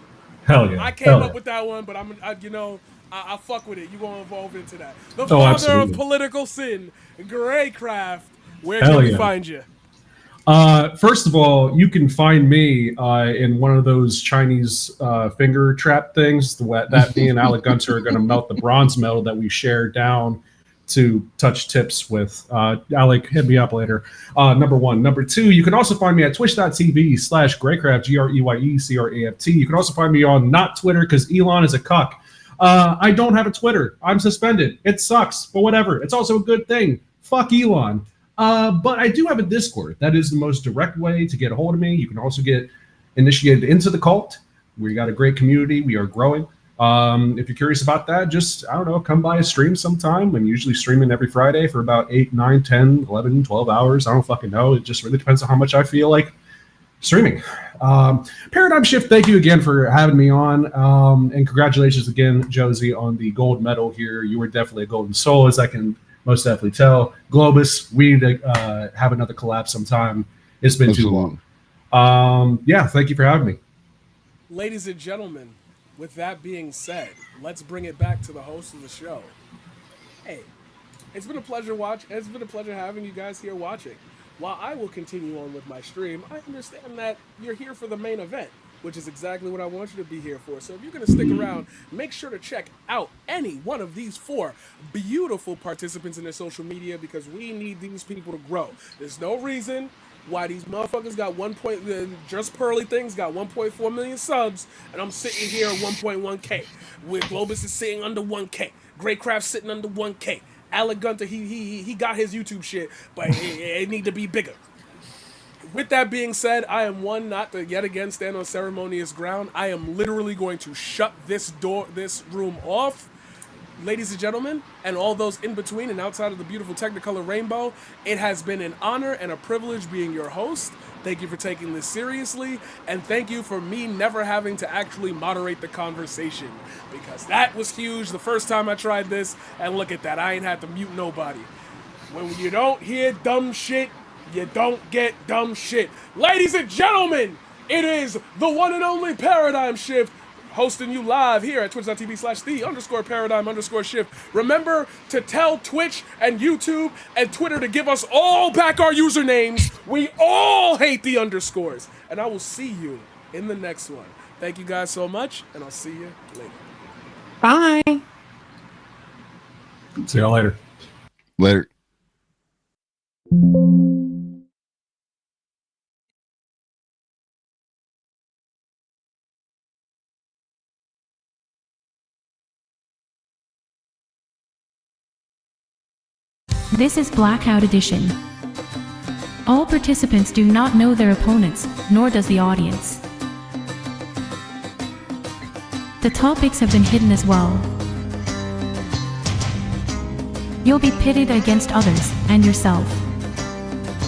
Hell yeah. I came up with that one, but I fuck with it. You gonna evolve into that. The father absolutely. of political sin, Greyecraft. Where Hell can we yeah. find you? First of all, you can find me in one of those Chinese finger trap things. That me and AlecGunter are going to melt the bronze medal that we share down to touch tips with. Alec, hit me up later. Number one. Number two, you can also find me at twitch.tv/Greyecraft, GREYECRAFT. You can also find me on not Twitter because Elon is a cuck. I don't have a Twitter. I'm suspended. It sucks, but whatever. It's also a good thing. Fuck Elon. But I do have a Discord. That is the most direct way to get a hold of me. You can also get initiated into the cult. We got a great community. We are growing. If you're curious about that, just, I don't know, come by a stream sometime. I'm usually streaming every Friday for about 8, 9, 10, 11, 12 hours. I don't fucking know. It just really depends on how much I feel like streaming. Paradigm Shift, thank you again for having me on. And congratulations again, Josie, on the gold medal here. You were definitely a golden soul, as I can most definitely tell. Globus, we need to have another collab sometime. It's been too long. Yeah, thank you for having me. Ladies and gentlemen, with that being said, let's bring it back to the host of the show. Hey, it's been a pleasure It's been a pleasure having you guys here watching. While I will continue on with my stream, I understand that you're here for the main event, which is exactly what I want you to be here for. So if you're going to stick around, make sure to check out any one of these 4 beautiful participants in their social media, because we need these people to grow. There's no reason why these motherfuckers got Just Pearly Things got 1.4 million subs, and I'm sitting here at 1.1K. Where Globus is sitting under 1K. Greyecraft sitting under 1K. AlecGunter, he got his YouTube shit, but it need to be bigger. With that being said, I am one not to yet again stand on ceremonious ground. I am literally going to shut this room off. Ladies and gentlemen, and all those in between and outside of the beautiful Technicolor rainbow, it has been an honor and a privilege being your host. Thank you for taking this seriously, and thank you for me never having to actually moderate the conversation, because that was huge the first time I tried this, and look at that, I ain't had to mute nobody. When you don't hear dumb shit, you don't get dumb shit. Ladies and gentlemen, it is the one and only Paradigm Shift, hosting you live here at twitch.tv/the_paradigm_shift. Remember to tell Twitch and YouTube and Twitter to give us all back our usernames. We all hate the underscores. And I will see you in the next one. Thank you guys so much, and I'll see you later. Bye. See y'all later. Later. This is Blackout Edition. All participants do not know their opponents, nor does the audience. The topics have been hidden as well. You'll be pitted against others and yourself.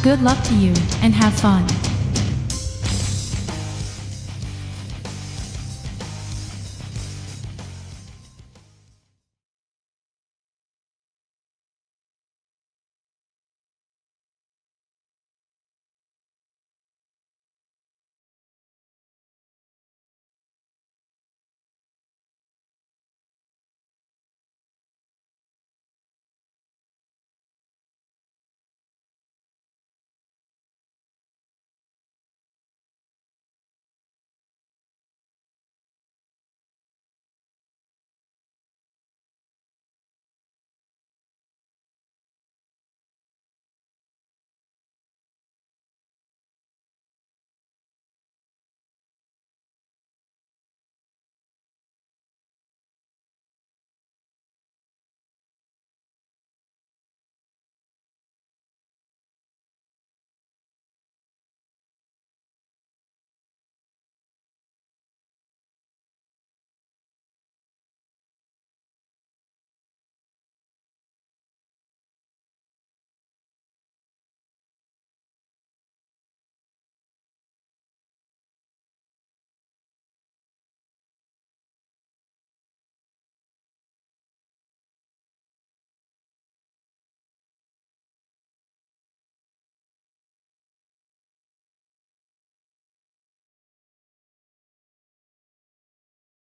Good luck to you, and have fun.